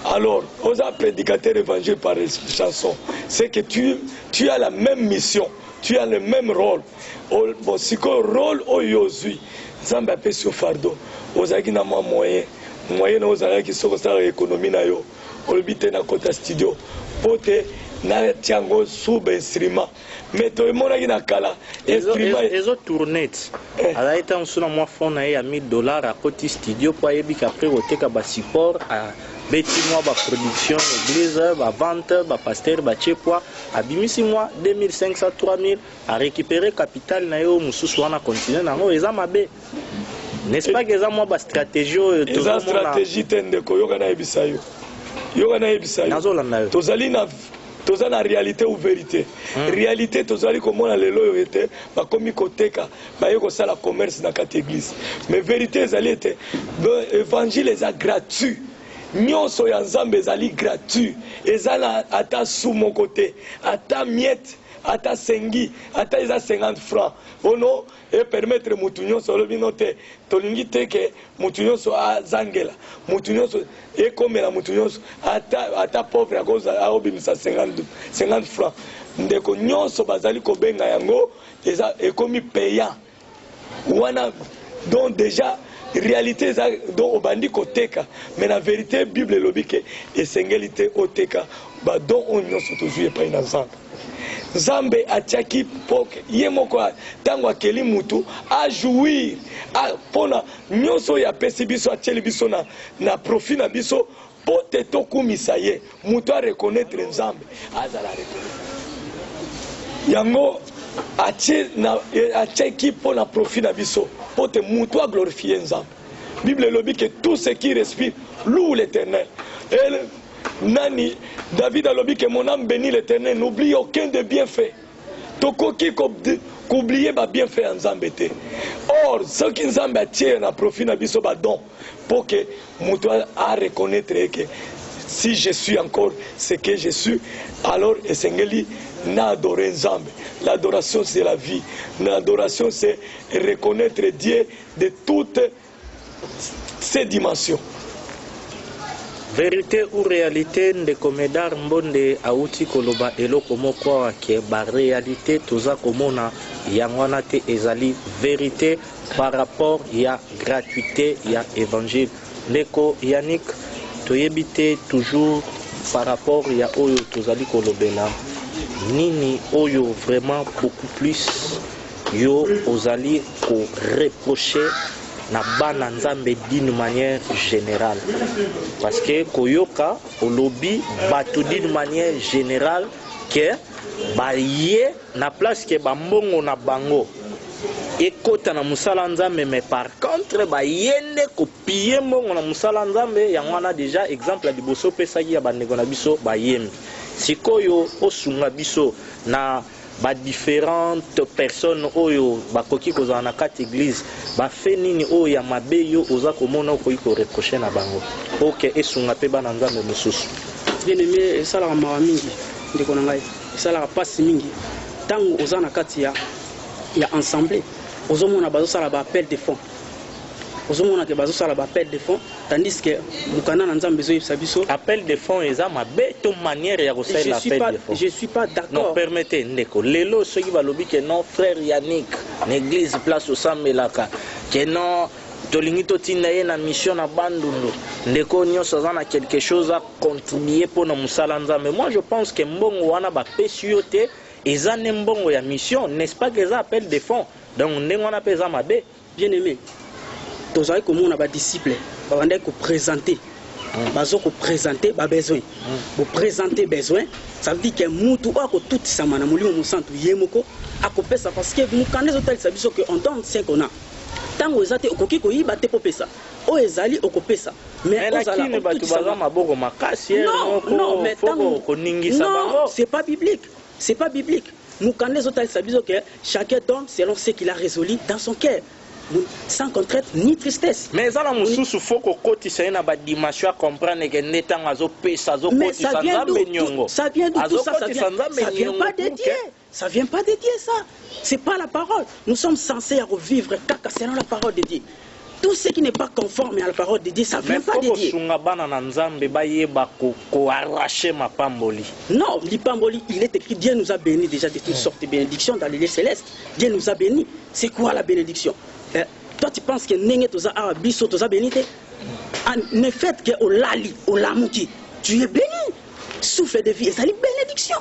Alors oza prédicateur évangile par des chansons, c'est que tu as la même mission, tu as le même rôle. Bon, si le rôle oyozui Nzambe apesi yo fardeau ozalaki na moyen ozalaki soko osala économie na yo olobi te na kota studio po te na tiango sub instrument mais tomonaki na kala ezo tournette azali ntango so na mwa fond na ye ya $1000 akoti studio po ayebika apres koteka basupport abeti mwa baproduction église bavente bapaster batie poa abimisi mwa 2500 3000 arécupere capital na ye oyo mosusu wana continue nango eza mabe n'est-ce pas que eza mwa bastratégie oyo eza stratégie te ndeko yoka nayebisa yo nazolanda yo toza na réalité ou vérité. Réalité tozali komona lelo yo ete bakomi koteka baye kosala commerce na kati église. Mais vérité ezali ete évangile eza gratuit. Nyonso ya Nzambe ezali gratuit. Ezala ata sous mon côté, ata miette, ata sengi, ata eza 50 francs. Bono et permettre mutu nyonso lobi note tolingi teke mutu nyonso azangela mutu nyonso ekomela mutu nyonso ata pauvre akoza aobimisa 50 francs ndeko nyonso bazali kobenga yango eza ekomi payant wana donc déjà réalité eza donc obandi koteka mais la vérité Bible elobi ke esengeli te oteka ba don on nyonso tozwi epai na Nzambe. Nzambe atiaki poke ye moko tango akeli mutu a jouir pona nyonso ya pesi biso atieli biso na profit na biso po te tokumisa ye mutu a reconnaître Nzambe azala reconnaître yango atiaki pona profit na biso po te mutu a glorifier Nzambe. Bible elobi que tout ce qui respire loue l'Éternel. Nani David a lobi que mon âme bénit l'Éternel, n'oublie aucun des bienfaits. Tokoki qu'oublier ba bienfait en Nzambe te. Or ce qui Nzambe a tiré na profit na biso ba don pour que mutu a reconnaître que si je suis encore ce que je suis, alors esengeli na adorer Nzambe. L'adoration c'est la vie. L'adoration c'est reconnaître Dieu de toutes ces dimensions. Vérité ou réalité ndeko Medar Mbonde auti koloba eloko moko ke ba réalité toza komona yangwana te ezali vérité par rapport ya gratuité ya évangile. Ndeko Yannick toyebite toujours par rapport ya oyo tozali kolobela nini oyo vraiment beaucoup plus yo ozali ko reprocher na bana Nzambe d'une manière générale parce que koyoka olobi bato d'une manière générale que baye na place que bambongo na bango ekota na musala nzambe, mais par contre bayende kopie mbongo na musala nzambe yango wana déjà exemple ya liboso pesaki ya bandeko na biso bayembi. Sikoyo osunga biso na ba différentes personnes oyo bakoki kozala na kati église bafe nini oyo ya mabe yo oza komona okoki koreproche na bango oke esunga mpe bana nzambe mosusu. Bien aimé, esalaka mawa mingi ndeko na ngai, esalaka pasi mingi ntango oza na kati ya ensemble ozomona bazosala ba appel de fonds, ozomona ke bazosala ba appel de fonds, tandis que mukana na nzambe ezoyebisa biso appel de fonds eza mabe to manière ya kosalela appel de fonds. Je suis pas d'accord. Non, permettez ndeko lelo soki balobi ke non frère Yannick na église place osambelaka ke non tolingi totinda ye na mission na bandundu ndeko nyonso aza na quelque chose à contribuer pour na musala nzambe. Moi je pense que mbongo wana bapesi yo te eza ne mbongo ya mission, n'est-ce pas que eza appel de fonds, donc ndenge wana mpe eza mabe. Bien aimé, tozali komona badisciple babandaki koprésente bazo koprésente babesoin boprésente besoin, ça veut dire que mutu oyo akotutisama na molimo mosantu ye moko akopesa, parce que mokanda ezotalisa biso ke on donne 5 ans ntango eza te okoki koyiba te popesa oyo ezali okopesa, mais lakini bato baza maboko makasi non, mais koningisa bango, c'est pas biblique, c'est pas biblique. Mokanda ezotalisa biso ke chacun donne selon ce qu'il a résolu dans son cœur, sans contrainte ni tristesse. Mais ça la mususu faut ko kotisa na ba dimension à comprendre que netango azopesa azokotisa nzambe nyongo. Ça vient d'où tout ça? Ça vient pas de Dieu. Ça vient pas de Dieu ça. C'est pas la parole. Nous sommes censés revivre kaka selon la parole de Dieu. Tout ce qui n'est pas conforme à la parole de Dieu, ça vient pas de Dieu. Non, l'ipamboli, il est écrit, Dieu nous a bénis déjà de toutes sortes de bénédictions dans les lieux célestes. Dieu nous a bénis. C'est quoi la bénédiction? Toi, tu penses que Nenge toza arabiso toza béni? En effet, que au lali, au lamouki, tu es béni. Souffle de vie, et ça dit bénédiction.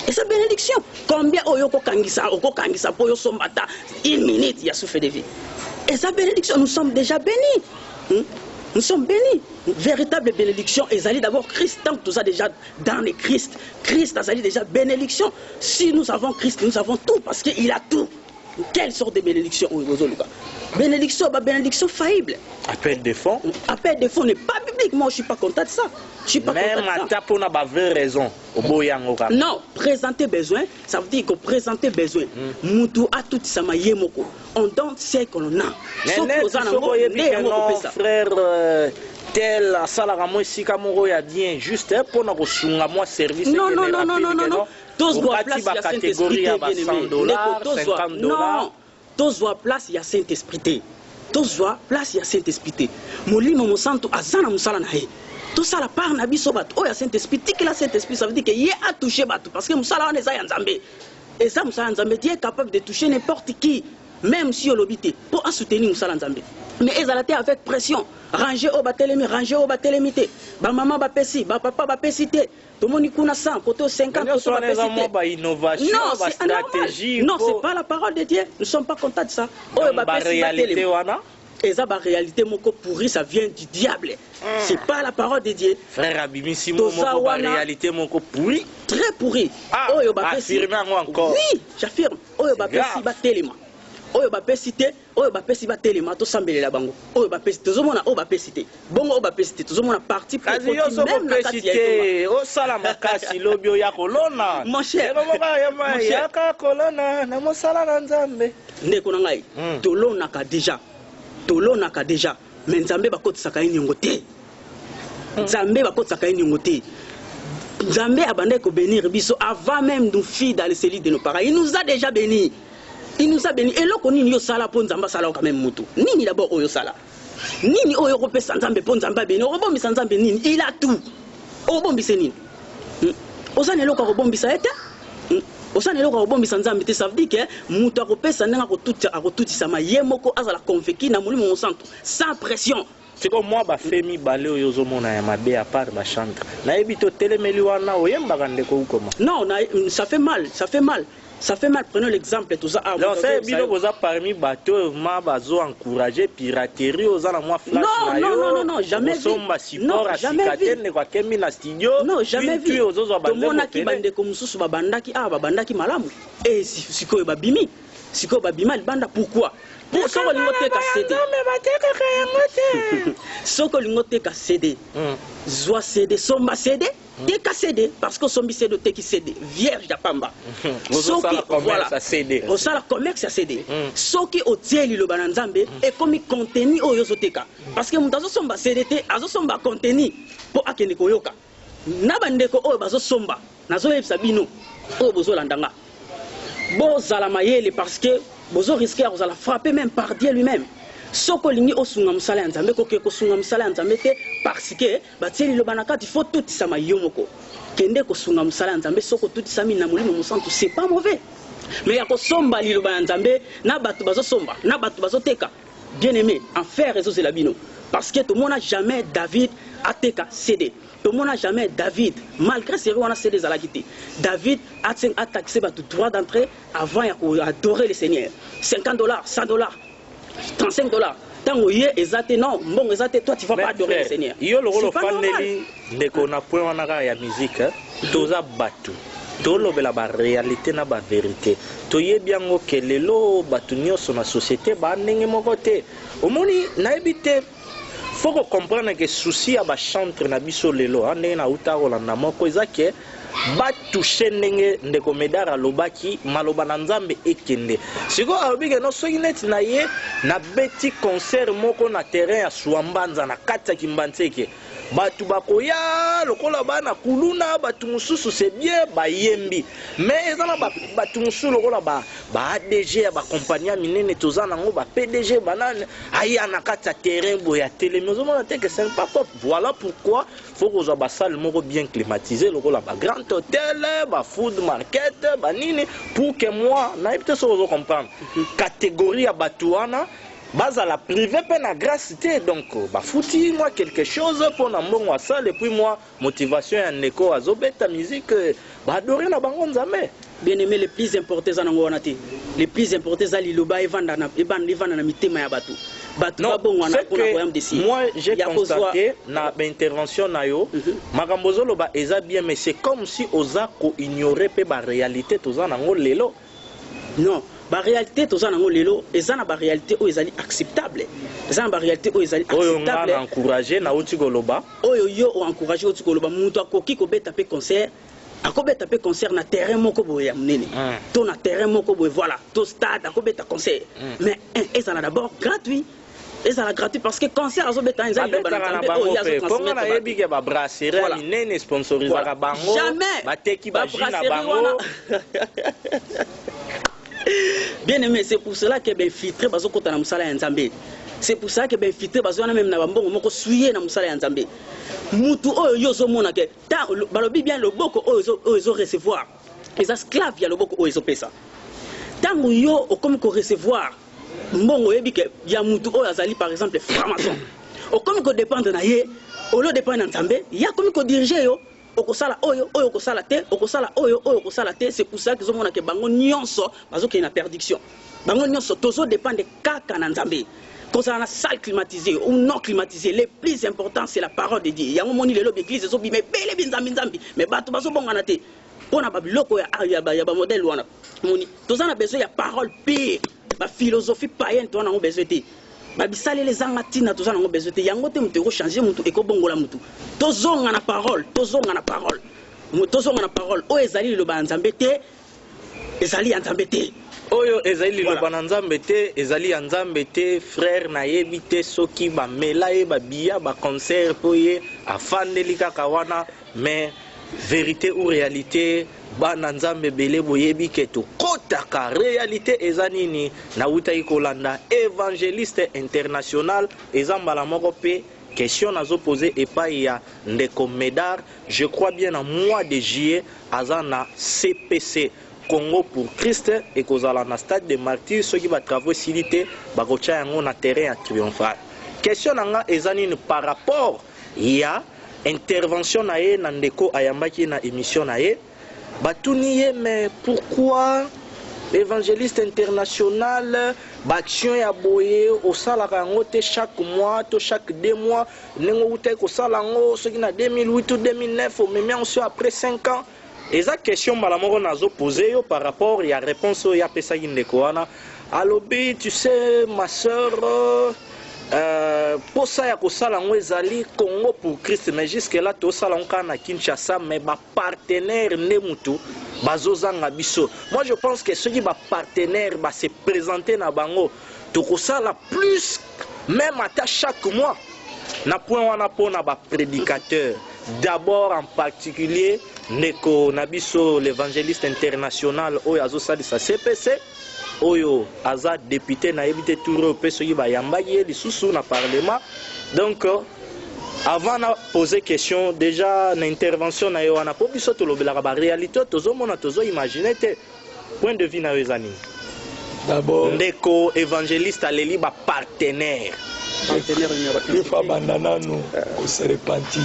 Et sa bénédiction. Combien oyoko kangisa poyo sombata, 1 minute, il y a souffle de vie. Et sa bénédiction, nous sommes déjà bénis. Nous sommes bénis. Véritable bénédiction, et ça dit d'abord Christ, tant que tout ça déjà dans le Christ. Christ a déjà bénédiction. Si nous avons Christ, nous avons tout, parce qu'il a tout. Quelle sorte de bénédiction? Bénédiction, bénédiction faillible. Appel de fonds? Appel de fonds n'est pas biblique. Moi, je ne suis pas content de ça. Je suis pas même content de ça. Même à vraie raison. Non, présenter besoin, ça veut dire que présenter besoin. Moutou a tout ça, on donne ce qu'on a. Frère, tel salaire sika moko ya bien juste pour na kosunga moi service. Non. Tous voient place, il y a Saint-Esprit. Non, tous voient place, il y a Saint-Esprit. Tous voient place, il y a Saint-Esprit. Molimo mosanto azana musala na he. Tout ça la part na biso bato. Oh, il y a Saint-Esprit. Qui la Saint-Esprit, ça veut dire qu'il a touché bato. Parce que musala on est à Nzambe. Et ça, musala Nzambe, Dieu est capable de toucher n'importe qui. Même si on l'obité. Pour soutenir musala Nzambe. Mais ils ont été avec pression. Ranger au batelemi, ranger au batelemité. Ba maman ba pesi, ba papa ba pesité. Tout le monde kuna 100, côté 50, côté ba pesité. Non, stratégie. Non, c'est pas la parole de Dieu. Nous ne sommes pas contents de ça. Oh, ba réalité wana. Et ça, la réalité, mon pourri, ça vient du diable. C'est pas la parole de Dieu. Frère Abimi Simon, la réalité, mon pourri. Très pourri. Ah, affirmez encore. Oui, j'affirme. Oh, ba pesi ba telema. Oyo ba pesité, oyo ba pesi ba telema to sambelela bango. Oyo ba pesité, tozomona oyo ba pesité. Bongo oyo ba pesité, tozomona parti pour même na pesité. O sala makasi lobio ya kolona. Mon cher. Ya ka kolona na mosala na Nzambe. Ndeko na ngai. Tolonaka déjà. Tolonaka déjà. Mais Nzambe bakotisaka nyongo te. Nzambe bakotisaka nyongo te. Nzambe abandé ko bénir biso avant même nous filles dans les cellules de nos parents. Il nous a déjà bénis. Il nous a bénis. Et là, on y a sala pour Nzamba sala quand même mutu. Nini d'abord oyo sala. Nini oyo rope Nzambe pour Nzamba béni. Robombi Nzambe nini. Il a tout. Robombi c'est nini. Osane loka robombi sa ete. Osane loka robombi Nzambe te, ça veut dire que mutu rope sananga ko tout sama yemoko azala konfeki na molimo mosantu sans pression. C'est comme moi ba femi balé oyo zomona ya mabe à part ba chantre. Na ebito telemeli wana oyemba ndeko ukoma. Non, ça fait mal, ça fait mal. Ça fait mal, prenons l'exemple, tout ça. Donc, c'est bien que vous avez parmi bateaux, vous encouragé piraterie, vous avez flash. Non, jamais vu. Non, jamais vu. Non, jamais vu. Tout le monde qui bande comme ça, babandaki malamu. Et si quoi babimi, si quoi babima, il banda pourquoi? Pour ça, on a CD. Soko lingote ka CD. Zoa CD, somba CD. T'es qu'à CD parce que sombi CD t'es qui CD vierge d'apamba. Soki voilà. CD. Au sala commerce à CD. Soki au tieli le bananzambe et comme contenu au yosoteka. Parce que mutazo somba CD te azo somba contenu pour akene koyoka. Nabandeko o bazo somba nazo yebisa bino o bozo landanga. Bo zala mayele parce que bozo risquer à la frapper même par Dieu lui-même. Soko lingi osunga musala ya nzambe ko sunga musala ya nzambe te parce que batieli lo banaka il faut tout ça mayomoko kende ko sunga musala ya nzambe soko tout ça mina molimo musantu c'est pas mauvais mais ya ko somba li lo banaka nzambe na batu bazo somba na batu bazo teka bien aimé en faire réseau c'est la bino parce que tout le monde n'a jamais David a teka CD tout le monde n'a jamais David malgré c'est on a CD za la quitté David a taxé batu droit d'entrée avant ya ko adorer le Seigneur $50 $100 $35. Tant que yé exacte non, bon exacte toi tu vas pas adorer le Seigneur. Yo le rôle faneli de qu'on a point on a ya musique, toza batu. To lo bela ba réalité na ba vérité. To yé bien que lelo batu nyonso na société ba ndenge moko te. Omoni na ebite faut comprendre que souci a ba chantre na biso lelo ande na uta rolanda moko ezake ba toucher ndenge ndeko medara lobaki maloba na nzambe ekende siko alobike no soki neti na ye na beti concert moko na terrain ya Swambanza na kati ya Kimbanzeke batu bakoya lokola bana kuluna batu mususu c'est bien bayembi mais ezana batu mususu lokola ba ADG ya ba compagnie minene tozana ngo ba PDG banane aya na kati ya terrain boya télévision na te que c'est pas pop voilà pourquoi faut que za ba salle moko bien climatisé lokola ba grand hôtel ba food market ba nini pour que moi na peut so zo comprendre catégorie ya batuana base la privé peine grâce donc bah fouti moi quelque chose pour na mbongo salle et puis moi motivation ya ndeko azobeta musique bah adorer na bango nzambe bien aimé les plus importants za nango wanati les plus importants za liloba evanda na mitema ya batu batu ba bongo na kuna koyam desi moi j'ai constaté na intervention na yo makambozo loba eza bien mais c'est comme si oza ko ignorer pe ba réalité toza nango lelo non la réalité tous en lelo eza na ba réalité o ezali acceptable eza na ba réalité o ezali acceptable oyo encourager na uti koloba oyo yo o encourager uti koloba mutu akoki ko beta pe concert akobeta pe concert na terrain moko boye ya munene to na terrain moko boye voilà to stade akobeta concert mais eza na d'abord gratuit ezala gratuit parce que concert azobeta eza liloba na nzambe oyo azo transmettre na yebi ke ba brasserie minene sponsorisaka bango bateki ba jus na bango. Bien aimé, c'est pour cela que ben filtré bazo kota na musala ya nzambe. C'est pour ça que ben filtré bazo na même na bambongo moko suye na musala ya nzambe. Mutu oyo yozo mona ke ta balobi bien le boko oyo recevoir. Les esclaves ya le boko oyo pesa. Tango yo o comme ko recevoir mbongo yebi ke ya mutu oyo azali par exemple franc-maçon. O comme ko dépendre na ye, o lo dépendre na nzambe, ya comme ko diriger yo. Okosala oyo okosala te okosala oyo okosala te c'est pour ça que zomona ke bango nyonso bazoki na perdiction bango nyonso tozo dépend de kaka na nzambe kozala na salle climatisée ou non climatisée le plus important c'est la parole de Dieu yango moni lelo l'église ezobi mais bele binzambi mais bato bazobongana te pona babiloko ya ba modèle wana moni toza na besoin ya parole pire ba philosophie païenne to na ngo besoin te babisale les angatina toza nango besoin te yango te mutu changer mutu ekobongola mutu tozonga na parole o ezali lo banzambe te ezali nzambe te oyo ezali lo banzambe te ezali nzambe te frère na yebi te soki ba melaye ba biya ba concert poye afandeli kaka wana mais vérité ou réalité bana nzambe bele boyebi ke to kotaka réalité eza nini na utai kolanda évangéliste international ezambala moko pe question nazo poser epai ya ndeko Medar je crois bien en mois de juillet azana CPC Congo pour Christ et kozala na stade de martyrs ceux qui va travailler silité bakocha yango na terrain triomphal question nanga eza nini par rapport ya intervention na ye na ndeko ayambaki na émission na ye batuniye mais pourquoi évangéliste international baction ya boye osalaka yango te chaque mois to chaque 2 mois ndenge outai kosala yango soki na 2008 ou 2009 omemi yango so après 5 ans. Eza question mbala moko nazo poser yo par rapport ya réponse oyo apesaki ndeko wana alobi tu sais ma sœur posa ya kosala yango ezali Congo pour Christ mais jusque là tosala yango kaka na Kinshasa mais bapartenaire nde mutu bazozanga biso. Moi je pense que soki bapartenaire se présenter na bango tokosala plus même ata chaque mois na point wana mpona baprédicateur d'abord en particulier ndeko na biso l'évangéliste international oyo azosalisa CPC oyo aza député na yebite tour pe soki bayambaki ye lisusu na parlement. Donc avant de poser question déjà na intervention na yo wana po biso tolobelaka ba réalité tozomona tozo imaginer te point de vue na yo ezani. D'abord ndeko évangéliste aleli ba partenaire il faut abandonner nous au se repentir.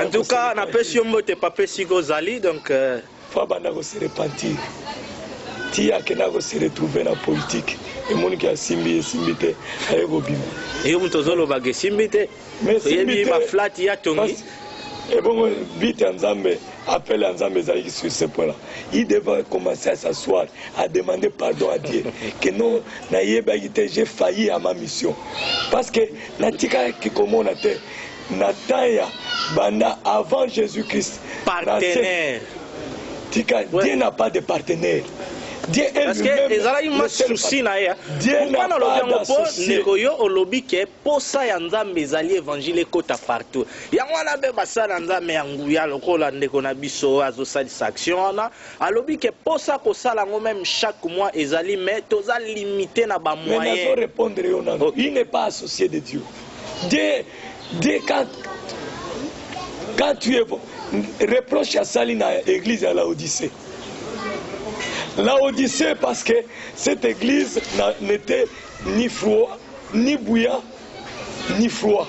En tout cas na pesi yo mbote pape siko zali donc faut abandonner se repentir. Tia kena ko se retrouver na politique et mon qui a simbi te ayego bima et on tozolo bage simbi te mais simbi ma flat ya tongi et bon vite Nzambe appelle Nzambe zali sur ce point là il devait commencer à s'asseoir à demander pardon à Dieu que non na yeba j'ai failli à ma mission parce que na tika ki comment on a été Nataya banda avant Jésus-Christ partenaire tika Dieu n'a pas de partenaire. Dieu est parce que ezala ima souci na ya pourquoi na lobi yango po ndeko yo olobi ke posa ya Nzambe ezali évangile kota partout yango wana be basala Nzambe ya nguya lokola ndeko na biso azosalisa action wana alobi ke posa kosala yango même chaque mois ezali mais toza limité na ba moyens. Mais nazo répondre yo na il n'est pas associé de Dieu. Dieu quand tu es reproche à Salina église à Laodicée. Laodicée parce que cette église n'était ni froid, ni bouillant, ni froid.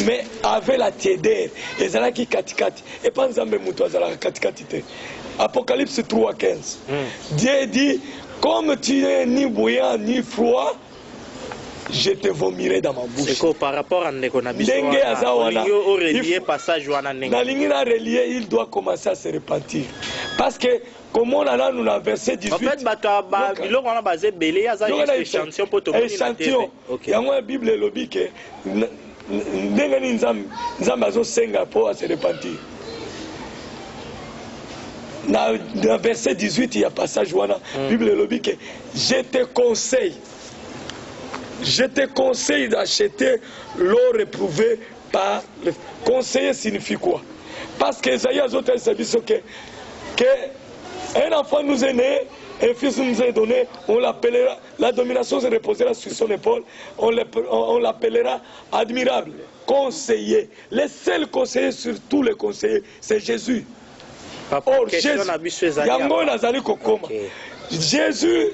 Mais avait la tiédeur. Et ça qui katikati. Et pas Nzambe muto azala katikati te. Apocalypse 3:15. Dieu dit comme tu n'es ni bouillant ni froid, je te vomirai dans ma bouche. C'est quoi par rapport à Ndeko na biso wana relier passage wana ndenge. Na lingi na relier, il doit commencer à se repentir. Parce que comme on a là nous dans verset 18. En fait ba biloko wana basé belé aza échantillon pour to échantillon. Yango la Bible lobi ke ndenge ni Nzambe azo senga pour se repentir. Dans verset 18 il y a passage wana Bible lobi ke je te conseille d'acheter l'eau réprouvée par le conseiller signifie quoi? Parce que Isaïe a dit que un enfant nous est né, un fils nous est donné, on l'appellera, la domination se reposera sur son épaule, on l'appellera admirable, conseiller. Le seul conseiller sur tous les conseillers, c'est Jésus. Or, Jésus,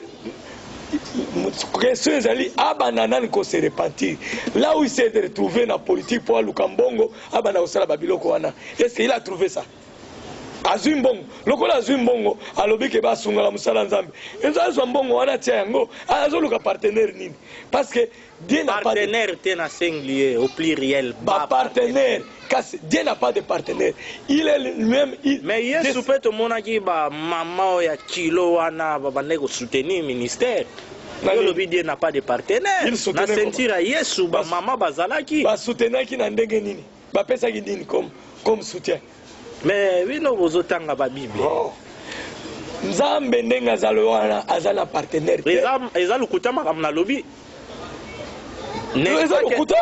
question ezali abanana ko se repentir là où il s'est retrouvé dans la politique pour Lukambongo abana osala babiloko wana est-ce qu'il a trouvé ça azumbongo lokola azumbongo alobi ke basunga la musala Nzambe enzo mbongo wana tia yango azoluka partenaire nini parce que Dieu n'a pas de partenaire tena singulier au pluriel ba partenaire car Dieu n'a pas de partenaire il est lui-même mais Yesu peut to monaki ba mama ya kilo wana babande ko soutenir ministère le Dieu n'a pas de partenaire na sentir Yesu ba mama bazalaki ba soutenaki na ndenge nini ba pesa ki nini comme soutien mais bino bozotanga ba Bible Nzambe ndenga zalo wana azala partenaire eza lukuta makamna lobi eza lukuta.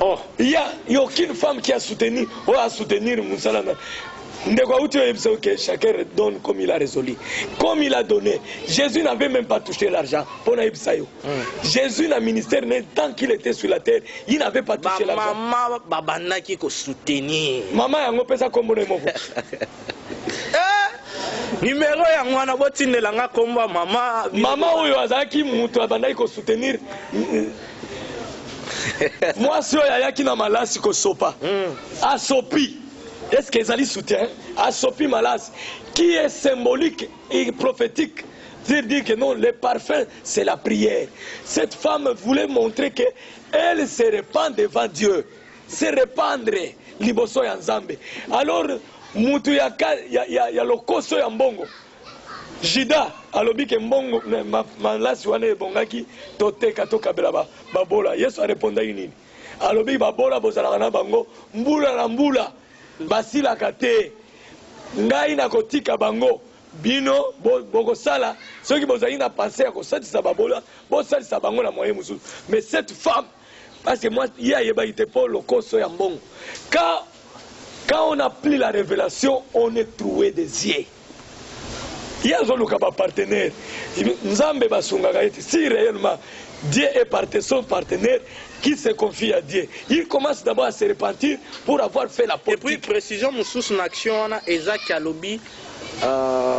Oh, il y a aucune femme qui a soutenu ou à soutenir Moussala. Chacun donne comme il a résolu. Comme il a donné. Jésus n'avait même pas touché l'argent. Jésus n'a ministère tant qu'il était sur la terre. Il n'avait pas touché l'argent. Maman qui soutenir. Maman a fait ça comme numéro ya mwana botindela nga komba mama. Maman oyo azaki mutu abandaki ko soutenir. Moi si oyo ayaki na malasi ko sopa. Asopi. est-ce que ezali soutien à Sophie Malas qui est symbolique et prophétique, dire que non, le parfum c'est la prière. Cette femme voulait montrer que elle se répand devant Dieu, se répandre liboso ya Nzambe. Alors mutu ya lokoso ya mbongo Jida alobi ke mbongo malasi wana ebongaki toteka tokabela babola. Yesu arépondaki nini? Alobi babola bozalaka na bango mbula na mbula basilaka te, ngai nakotika bango bino bokosala soki bozali na pensé ya kosalisa babola bosalisa bango na moyen mosusu. Mais cette femme, parce que moi ye ayebaki te mpo lokoso ya mbongo, quand on a pris la révélation, on est trouvé des yeux. Il y a un partenaire. Nzambe basungaka ete si réellement Dieu est son partenaire qui se confie à Dieu, il commence d'abord à se repentir pour avoir fait la politique. Et puis précision sous une action on a Isaac Alobi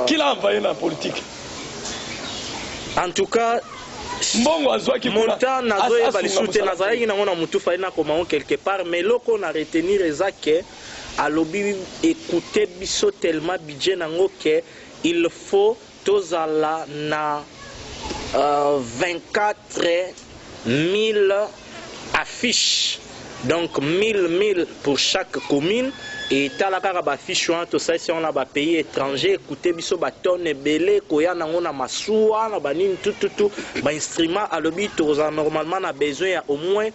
qui l'a envoyé dans la politique. En tout cas montant nazoye balisute nazalaki nango na mutu fali na komao quelque part, mais loko na retenir Isaac Alobi écouter biso tellement budget nango que il faut tozala na 24 000 affiches, donc 1000 pour chaque commune. Et talaka ba fiche to ça si on a ba pays étranger écouter biso ba tonne belé koya nango na masuwa na banini tout ba instrument alobi toza normalement a besoin au moins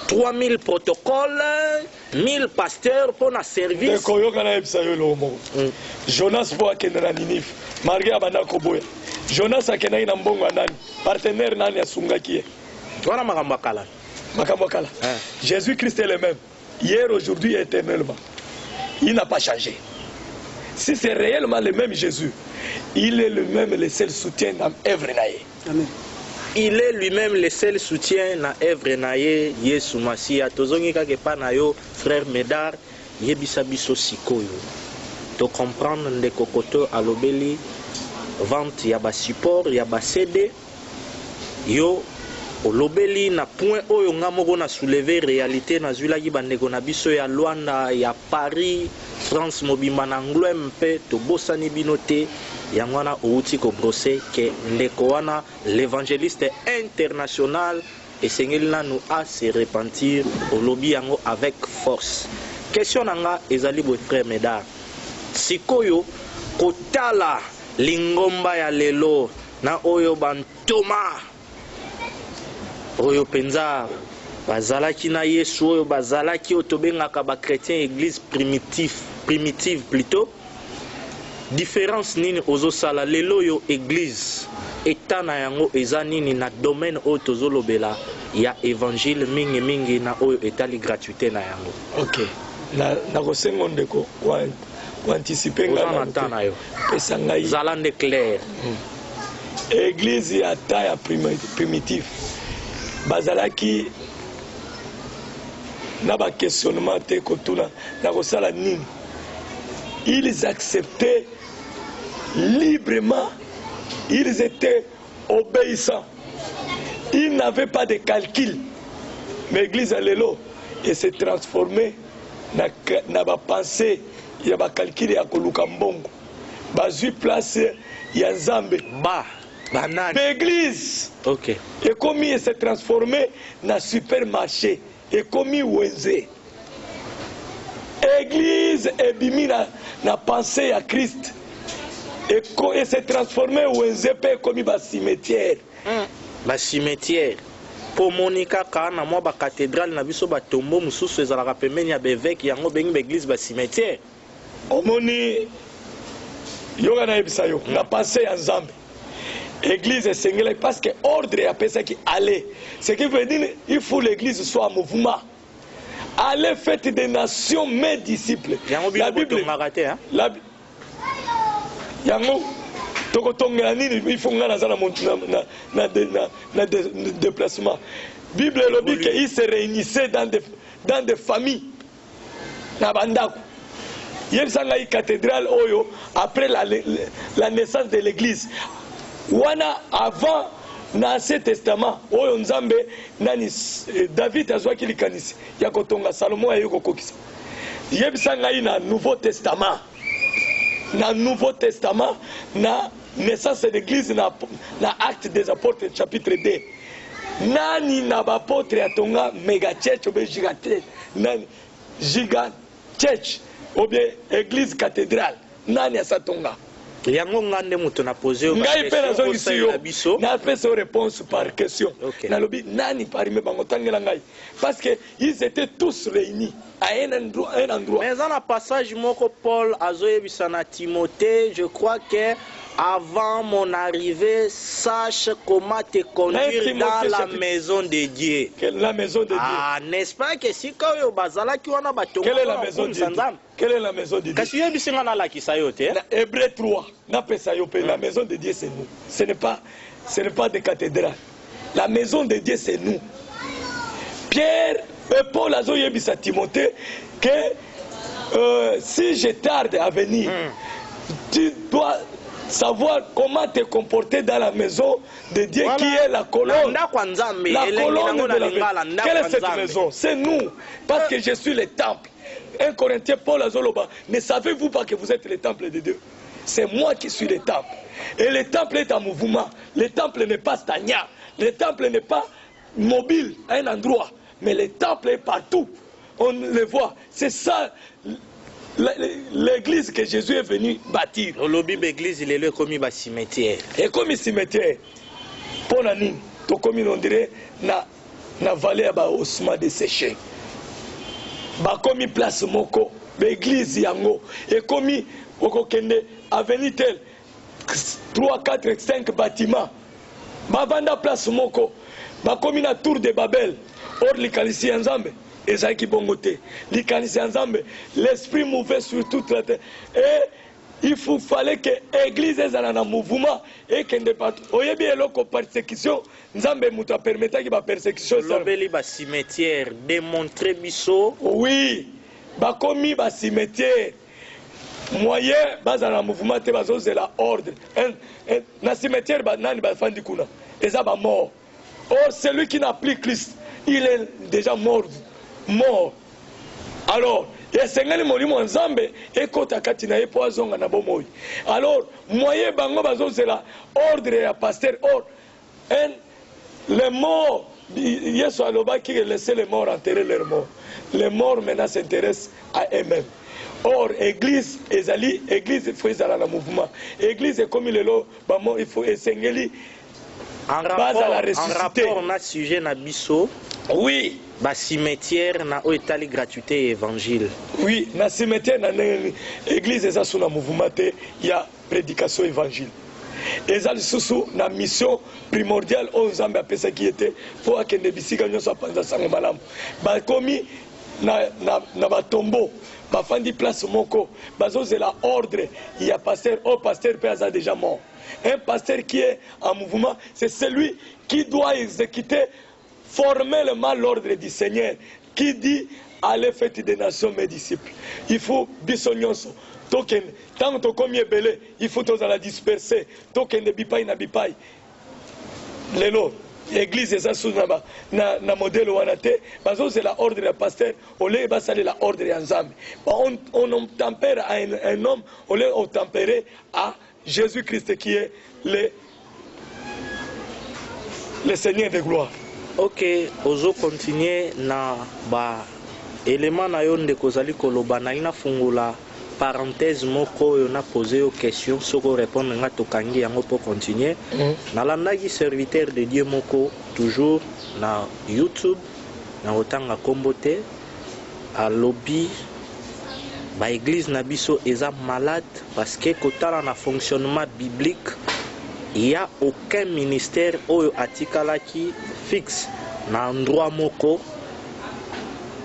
3000 protocoles, 1000 pasteurs pour na service. Jonas pour akenda na Ninive, malgré abanda koboya. Jonas akenda na mbongo nani? Partenaire nani asungaki? Voilà makambakala. Makambakala. Jésus Christ est le même hier, aujourd'hui et éternellement. Il n'a pas changé. Si c'est réellement le même Jésus, il est lui-même le seul soutien dans l'œuvre naïe. Amen. Il est lui-même le seul soutien dans l'œuvre naïe. Yesu Masia. Tozongi kake pa na yo frère Médard, yebisa biso sikoyo. To comprendre ndeko koto alobeli vente ya ba support ya ba CD yo olobeli na point oyo nga moko na soulever réalité na zulaki bandeko na biso ya Luanda ya Paris France mobimba na nglo mpe to bosani binote yango wana outi ko brosser ke ndeko wana l'évangéliste international esengeli nanu a se repentir olobi yango avec force. Question nanga ezali boy frère Médard, sikoyo kotala lingomba ya lelo na oyo bantoma oyo penza bazalaki na Yesu oyo bazalaki otobengaka ba chrétien église primitive plutôt, différence nini ozosala lelo yo église eta na yango eza nini na domaine oyo tozolobela ya évangile mingi na oyo etali gratuité na yango? OK, na kosengo ndeko kwa anticiper ngana na yo pesa ngai zalande clair. Église ya taille primitive bazalaki na ba questionnement te kotuna na kosala nini. Ils acceptaient librement, ils étaient obéissants, ils n'avaient pas de calcul. Mais l'église à l'élo et s'est transformée na ba pensée ya ba calcul ya koluka mbongo bazui place ya Nzambe ba banane l'église. OK, et comme il s'est transformé na supermarché et comme wenze église et bimina na pensée à Christ et s'est transformé wenze pe comme ba cimetière pour Monica kana moi ba cathédrale na biso ba tombo mususu ezalaka pembeni ya bevêque yango bengi ba église ba cimetière omoni yoga na ebisa yo na pensée ya Nzambe. Église est singulière parce que ordre est appelé ça qui allait. Ce qui veut dire il faut l'église soit en mouvement. Allez faites des nations mes disciples. La Bible la yango tokotonga nini il faut ngana zana na déplacement. Bible le dit qu'ils se réunissaient dans des familles. Na bandako. Yebsanga i cathédrale oyo après la naissance de l'église. Wana avant l'Ancien Testament oyo Nzambe nani David azwaki likanisi ya kotonga Salomon ayeko kokisa yebisa ngai na Nouveau Testament. Na Nouveau Testament, na naissance d'église na Acte des Apôtres chapitre 2. Nani na bapôtre atonga mega church ou bien giga church ou bien église cathédrale. Nani asatonga. Yango ngande muto na poser ngai pe nazongisi yo na pesa réponse par question. Na lobi nani parmi bango tangela ngai parce que ils étaient tous réunis à un endroit. Mais dans le passage moko Paul azoyebisa na Timothée, je crois que avant mon arrivée, sache comment te conduire dans la maison de Dieu. La maison de Dieu. Ah, n'est-ce pas que si quand yo bazala ki wana batonga. Quelle est la maison de Dieu? Quelle est la maison de Dieu? Kasi yo bisinga na la kisayote. Hébreu 3. Na pesa yo pe la maison de Dieu c'est nous. Ce n'est pas des cathédrales. La maison de Dieu c'est nous. Pierre et Paul a dit à Timothée que si je tarde à venir, tu dois savoir comment te comporter dans la maison de Dieu qui est la colonne. La colonne de la maison. Quelle est cette maison? C'est nous. Parce que je suis le temple. 1 Corinthiens, Paul Azoloba, ne savez-vous pas que vous êtes le temple de Dieu? C'est moi qui suis le temple. Et le temple est en mouvement. Le temple n'est pas stagnant. Le temple n'est pas mobile à un endroit. Mais le temple est partout. On le voit. C'est ça l'église que Jésus est venu bâtir. Le lobby d'église, il est là comme un cimetière. Et comme un cimetière, pour la nuit, comme on dirait, na vallée à osma de séché. Comme place moko, l'église yango. Et comme okokende avenue tel 3, 4, 5 bâtiments. Bavanda place moko. Comme na tour de Babel. Or likalisi ensemble. Ezaki bongote. Likalisi ensemble. L'esprit mouvait sur toute la terre. Et il fallait que l'église soit dans un mouvement et qu'elle ne pas. Oyebi eloko persécution. Nzambe muta permettre que la persécution. Lobeli ba cimetière démontrer biso. Oui. Ba komi ba cimetière. Moyen bas dans un mouvement te bazo de la ordre. Na cimetière ba nani ba fandi kuna. Eza ba mort. Or celui qui n'applique Christ, il est déjà mort. Alors, et sengani molimo nzambe ekota kati na epo azonga na bomoyi. Alors, moyen bango bazo zela ordre ya pasteur or les morts Yesu aloba qui laisser les morts enterrer leurs morts. Les morts maintenant s'intéressent à eux-mêmes. Or, église ezali église il faut ezala na mouvement. Église est comme le lo bamo il faut esengeli en rapport na sujet na biso. Oui. Ba cimetière na oitali gratuité évangile. Oui, na cimetière na église eza sous na mouvement il y a prédication évangile. Eza lisusu na mission primordiale on nzambe apesa qui était pour akende bisika nyonso apanza sango malamu. Ba komi na batombo bafandi place moko bazozela ordre il y a pasteur pe aza déjà mort. Un pasteur qui est en mouvement, c'est celui qui doit exécuter formellement l'ordre du Seigneur, qui dit allez faites des nations mes disciples. Il faut bisonyonso. Token, tant que comme belé, il faut tous la disperser. Token de bipai na bipai. Lelo, l'église est sous na modèle wanate, bazo c'est la ordre du pasteur, on les basale la ordre ensemble. On tempère à un homme, on les tempérer à Jésus-Christ qui est le Seigneur de gloire. Ok, ozo continuer na ba élément na yo ndeko zali koloba na ina fungula parenthèse moko yo na poser aux questions soko répondre nga tokangi yango pour continuer. Nalandaki serviteur de Dieu moko toujours na YouTube na otanga kombote a lobby ba église na biso eza malade parce que kotala na fonctionnement biblique il y a aucun ministère oyo atikalaki fixe na endroit moko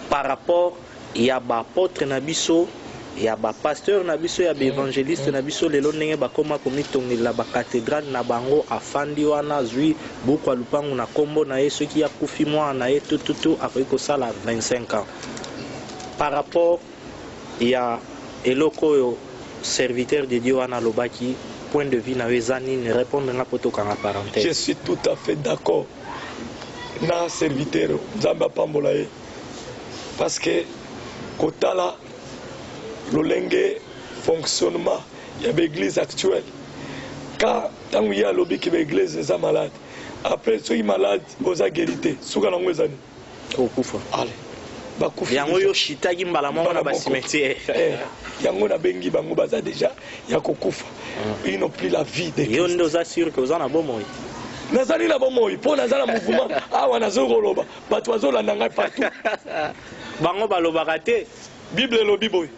par rapport il y a ba apôtre na biso il y a ba pasteur na biso ya ba évangéliste na biso lelo ndenge bakoma komitongela ba cathédrale na bango afandi wana zwi buku alupangu na kombo na ye soki ya kufi mwa na ye tututu akoki kosala 25 ans par rapport il y a eloko oyo serviteur de Dieu wana lobaki point de vue na wezani ne répondre na poto kanga parenthèse. Je suis tout à fait d'accord na serviteur nzamba pambola ye parce que kotala lolenge fonctionnement il y a l'église actuelle quand tant il y a lobby qui l'église est malade après ceux qui malade aux guérité souka nango ezani okufa allez bakufa yango yo shitaki mbala moko na basimetiere yango na bengi bango baza déjà ya kokufa ils n'ont plus la vie de yo ndo za sûr que ozana bomoi nazali na bomoi po nazala mouvement awa nazokoloba bato bazolanda ngai partout bango balobaka te bible elobi boye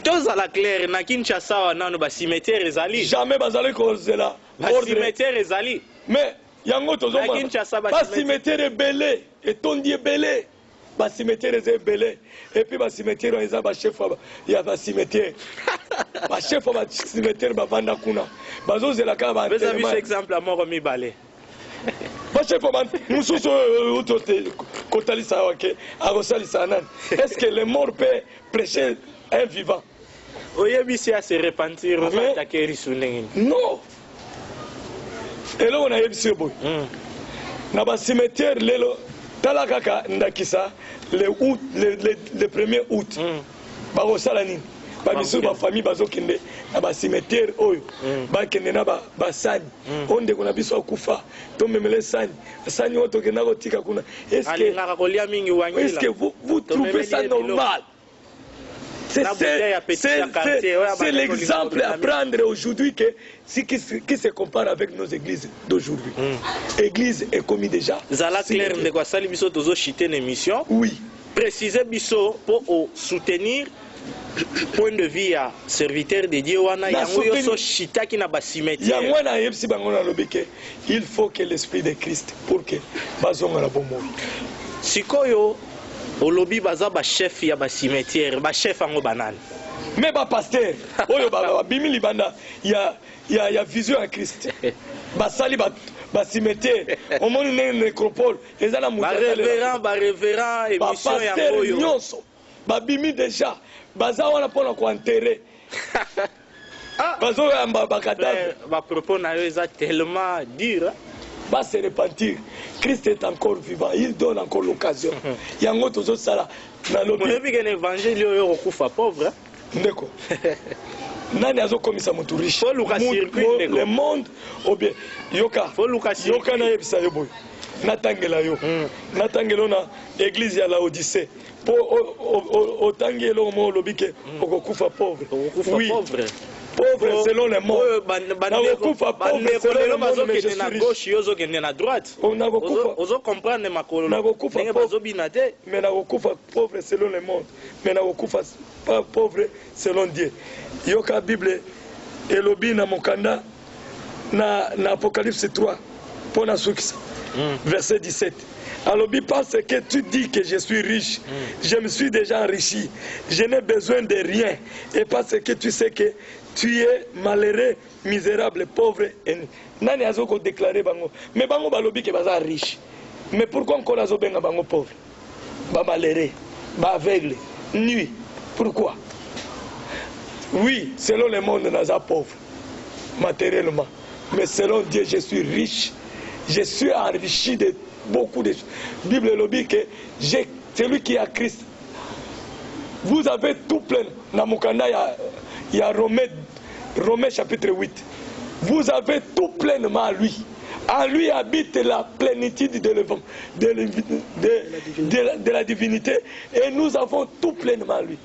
tozala clair na Kinshasa wana nano basimetiere ezali jamais bazali kozela basimetiere ezali mais yango tozomona basimetiere ebele etondi ebele basimetiere eza ebele epuis basimetiere eza bachef ya basimetiere bachef ya basimetiere bavanda kuna bazozela kaka babiso exemple moko mibale bachef mosusu oyo kotalisa awa ke akosalisa nani est ce que le mort peut prêcher un vivant oyebisi ya se repentir ozatake risu ndenge non eloko nayebisi yo boye na basimetiere lelo tala kaka ndakisa le 1er août bakosala nini bamisu bafamille bazokende na basimetiere oyo bakende na basani oyo ndeko na biso akufa tomemele sani sani oyo tokenda kotika kuna est ce que vous trouvez ça normal? C'est l'exemple à prendre aujourd'hui qui se compare avec nos églises d'aujourd'hui. Église est commis déjà. Zala clair de quoi sali biso tozo chiter une émission. Oui. Préciser biso pour soutenir point de vue à serviteur de Dieu wana yango yo so chita ki na ba cimetière. Yango na yebsi bango na lobike. Il faut que l'esprit de Christ pour que bazonga la bomo. Sikoyo olobi baza ba chef ya ba cimetière ba chef ango banane mais ba pasteur oyo ba bimi libanda ya vision à Christ basali ba cimetière au monde nécropole ezana muta ba révérend émission ya oyo nyonso ba bimi déjà baza wana pona ko enterrer bazo yamba ba cadavre ba propos na yo eza tellement dur va se repentir. Christ est encore vivant, il donne encore l'occasion. Yango tozo sala na lobi. Mon avis l'évangile yo okufa pauvre. Ndeko. Nani azo komisa mutu riche. Le monde ou bien yoka. Yoka na yebisa yo boy. Natangela yo. Natangelo na église ya Laodicée. Po otangelo mo lobike okufa pauvre. Oui. Pauvre selon les mots. Nakokufa pauvre selon les mots, mais je suis riche. Gauche yozo kende na droite. Ozo comprendre makolo. Nakokufa pauvre mais nakokufa pauvre selon les mots. Mais nakokufa pas pauvre selon Dieu. Yoka Bible elobi na mokanda na Apocalypse 3 pour na sukisa. Verset 17. Alobi parce que tu dis que je suis riche, je me suis déjà enrichi, je n'ai besoin de rien. Et parce que tu sais que tu es malheureux, misérable, pauvre. Nani azoko déclaré bango. Mais bango balobi que baza riche. Mais pourquoi encore azo benga bango pauvre? Ba malheureux, ba aveugle, nuit. Pourquoi? Oui, selon le monde naza pauvre matériellement. Mais selon Dieu, je suis riche. Je suis enrichi de beaucoup de choses. Bible lobby que celui qui a Christ. Vous avez tout plein. Namukanda il y a Romains chapitre 8. Vous avez tout pleinement à lui. En lui habite la plénitude de la divinité. Et nous avons tout pleinement à lui.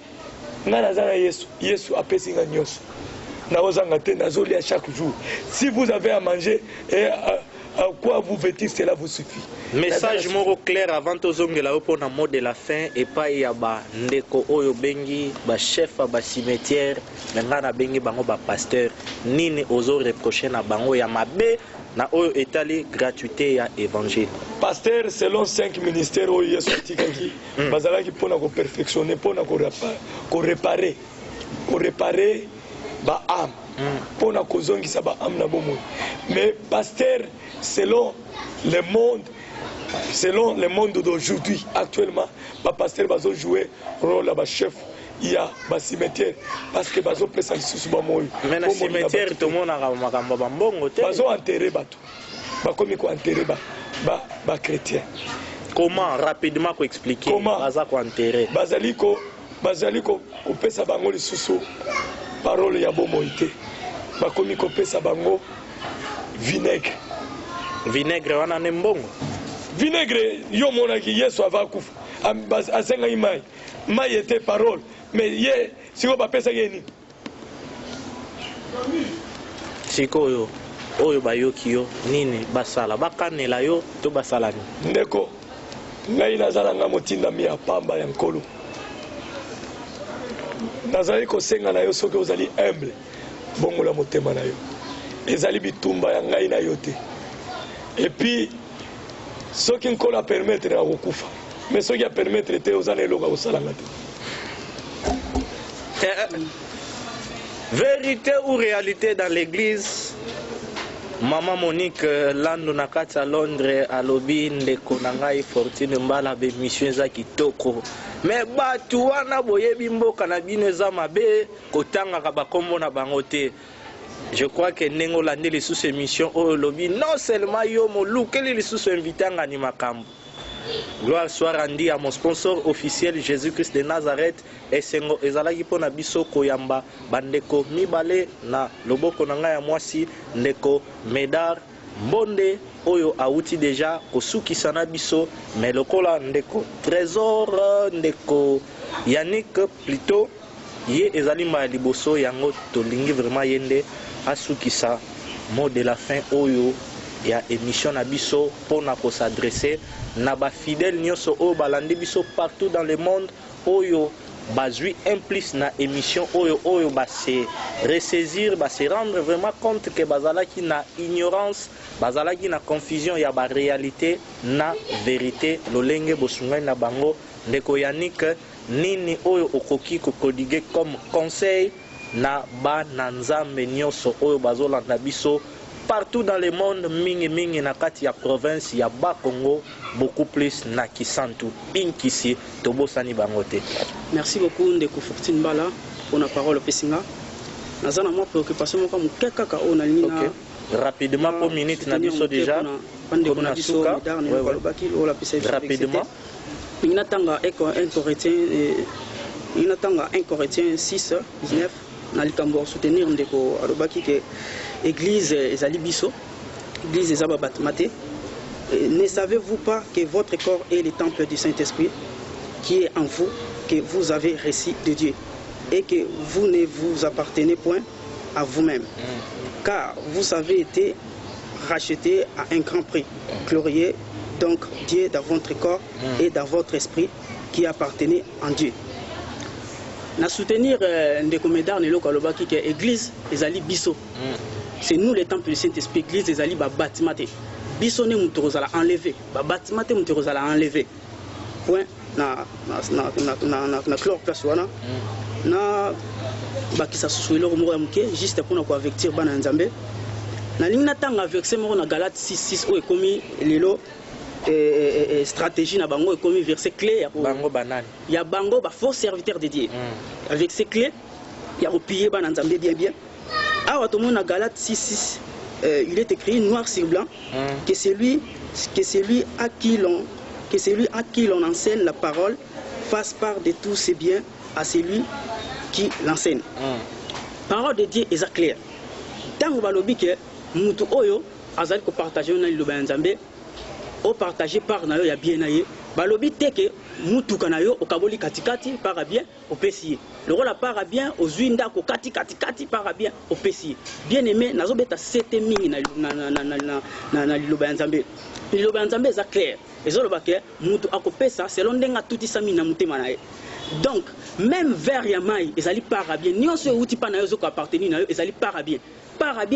Yesu apesinga nyos. À chaque jour. Si vous avez à manger et à quoi vous vêtir, cela vous suffit. Message moro clair avant tozongela opo na mot de la fin et pas ya ba ndeko oyo bengi ba chef ba cimetière ngana bengi bango ba pasteur nini ozo reprocher na bango ya mabe na oyo etali gratuité ya évangile. Pasteur selon 5 ministères oyo Yesu tikaki bazalaki pona ko perfectionner pona ko réparer ba âme pona ko zongisa ba âme na bomo. Mais pasteur selon le monde d'aujourd'hui, actuellement, les pasteurs vont jouer rôle de chef. Il y a des cimetières parce que les personnes sont mais les cimetières, tout le monde a ils ont enterré les chrétiens. Comment rapidement expliquer? Comment enterrer? Basaliko bazali kopesa bango lisusu parole ya bomoi te bakomi kopesa bango vinaigre. Vinaigre wana ne mbongo. Vinaigre yo monaki Yesu ava kufa asengai mai était parole mais ye siko bapesa yeni sikoyo oyo bayoki yo nini basala bakanela yo to basala ni ndeko ngai nazala nga motindami ya pamba ya nkolo nazali kosenga na yo soki ozali humble bongola motema na yo ezali bitumba ya ngai na yo te et puis soki nkolo apermettre na kokufa mais soki apermettre te oza na eloko kosalanga te. Vérité ou réalité dans l'église? Maman Monique Lando nakati à Londres alobi ndeko na ngai Fortune Mbala be mission za kitoko mais batu wana boyebi mboka na bino eza mabe kotanga ka bakombo na bango te. Je crois que Nengo Landé les sous émission au lobby non seulement yo molukeli les sous invitanga ni makambo. Gloire soit rendue à mon sponsor officiel Jésus-Christ de Nazareth et sengo ezalaki pona biso koyamba bandeko mibale na loboko na ngai ya mwasi ndeko Medar Mbonde oyo auti déjà kosukisa na biso mais lokola ndeko Trésor ndeko Yannick plutôt ye ezali mba liboso yango tolingi vraiment yende asukisa mot de la fin oyo ya émission na biso pona ko s'adresser na ba fidèle nyonso oyo balandi biso partout dans le monde oyo bazui implice na émission oyo ba se ressaisir ba se rendre vraiment compte que bazalaki na ignorance bazalaki na confusion ya ba réalité na vérité lolenge bosungai na bango ndeko Yannick nini oyo okoki ko prodiguer comme conseil na ba nanzambe nyonso oyo bazolanda biso partout dans le monde mingi na kati ya province ya Bas-Congo beaucoup plus na Kisantu Inkisi tobosani bangote. Merci beaucoup ndeko Fortune Mbala pour la parole pesinga. Nazana moi préoccupation mo comme kaka on a lina rapidement pour minute na biso déjà on a biso rapidement il attend un Corinthiens 6 19 na likambo soutenir ndeko alobaki que église ezali biso église ezaba batmate. Ne savez-vous pas que votre corps est le temple du Saint-Esprit qui est en vous, que vous avez reçu de Dieu et que vous ne vous appartenez point à vous-même, car vous avez été racheté à un grand prix. Glorieux donc Dieu dans votre corps et dans votre esprit qui appartenait en Dieu. Na soutenir ndeko Medar Nelo Kalobaki que église ezali biso. C'est nous les temples du Saint-Esprit, église ezali ba batimate. Biso ne mutorozala enlevé, ba batimate mutorozala enlevé. Point na clore place wana. Na bakisa susuelo mo ya muke juste pour na ko avertir bana nzambe. Na linga tanga verset mo na Galate 6:6 o ekomi lelo stratégie na bango ekomi verset clé ya bango banani. Ya bango ba faux serviteur de Dieu. Avec ces clés, il y a repillé bana nzambe bien. Ah, tout le monde a Galate 6:6, il est écrit noir sur blanc que celui à qui l'on enseigne la parole fasse part de tous ses biens à celui qui l'enseigne. Parole de Dieu est claire. Tant que balobi que mutu oyo azali ko partager na liloba nzambe o partager par na yo ya bien na ye balobi teke mutu kana yo okaboli katikati para bien opesi le rôle para bien ozuinda ko kati para bien opesi bien aimé nazo beta sete mingi na liloba nzambe liloba nzambe za clair ezoloba ke mutu akopesa selon ndenga tuti sami na mutema na ye. Donc même vers ya mai ezali para bien nyonso uti pa na yo zoko appartenir na yo ezali para bien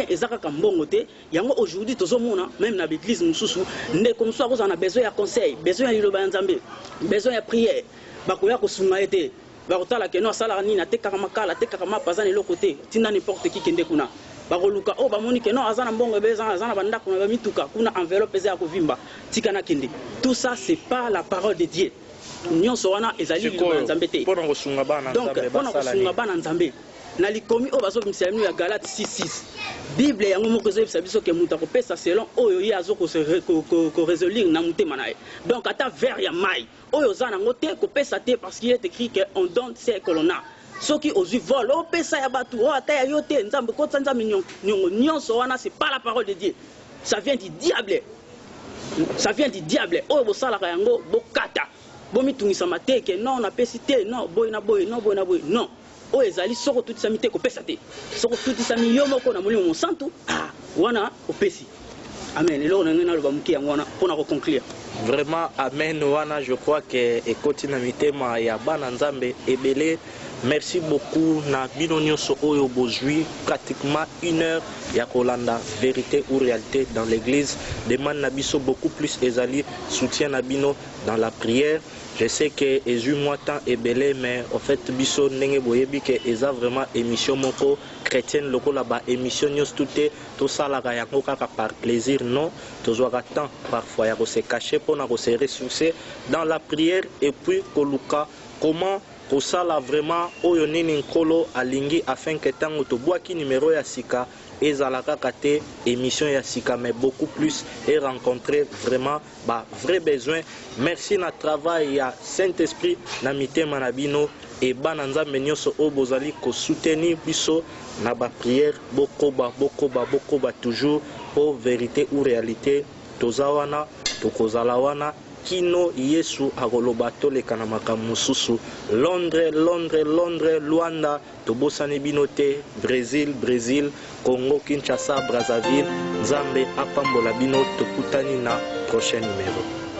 ezaka kambongo te yango aujourd'hui tozomona même na l'église mususu nde comme ça on a besoin ya conseil besoin ya liloba nzambe besoin ya prière bakoya ko sunga ete bakotala ke no sala nini atekaka makala atekaka mapaza ne lokote tinda n'importe qui kende kuna bakoluka o bamoni ke no azana mbongo beza azana bandako na mituka kuna enveloppe za kovimba tika na kende. Tout ça c'est pas la parole de Dieu. Nyonso wana ezali liloba nzambe te. Pona ko sunga bana nzambe donc pona ko sunga bana nzambe na likomi oyo bazobimisa bino ya Galate 6:6 Bible yango moko ezobimisa biso ke mutu akopesa selon oyo ye azo koresolire na motema na ye. Donc ata verre ya mai oyo oza nango te kopesa te parce qu'il est écrit que on donne ce que l'on a. Soki ozwi vol opesa ya bato oyo ata ya yo te nzambe kotisa nzambe nyongo nyonso wana c'est pas la parole de Dieu. Ça vient du diable. Ça vient du diable. Oyo bosalaka yango bokata. Bomitungisa mateke non na pesi te non boy na boy non boy na boy non. Oyo ezali soko tutisa mite kopesa te. Soko tutisa mi yo moko na molimo mosantu wana opesi. Amen. Lelo na ngena loba muki yango wana pona ko conclure. Vraiment amen wana je crois que ekoti na mitema ya bana nzambe ebele. Merci beaucoup na bino nyonso oyo bozwi pratiquement 1 heure ya kolanda vérité ou réalité dans l'église. Demande na biso beaucoup plus ezali soutien na bino dans la prière. Je sais que ezu moi temps ebele mais en fait biso ndenge boyebi que eza vraiment émission moko chrétienne lokola ba émission nyos touté to sala ka yango kaka par plaisir non tozwaka temps parfois ya ko se cacher pour na ko se ressourcer dans la prière et puis koluka comment kosala vraiment oyo nini nkolo alingi afin que tango tobwaki numéro ya sika ezalaka kate émission ya sika mais beaucoup plus et rencontrer vraiment ba vrai besoin. Merci na travail ya Saint-Esprit na mitema na bino et bana nzambe nyonso o bozali ko soutenir biso na ba prière bokoba toujours pour vérité ou réalité tozawana tokozala wana kino Yesu agoloba toleka na makambo mosusu. Londres, Luanda, tobosani binote, Brésil, Congo, Kinshasa, Brazzaville, Nzambe apambola bino tokutani na prochain numéro.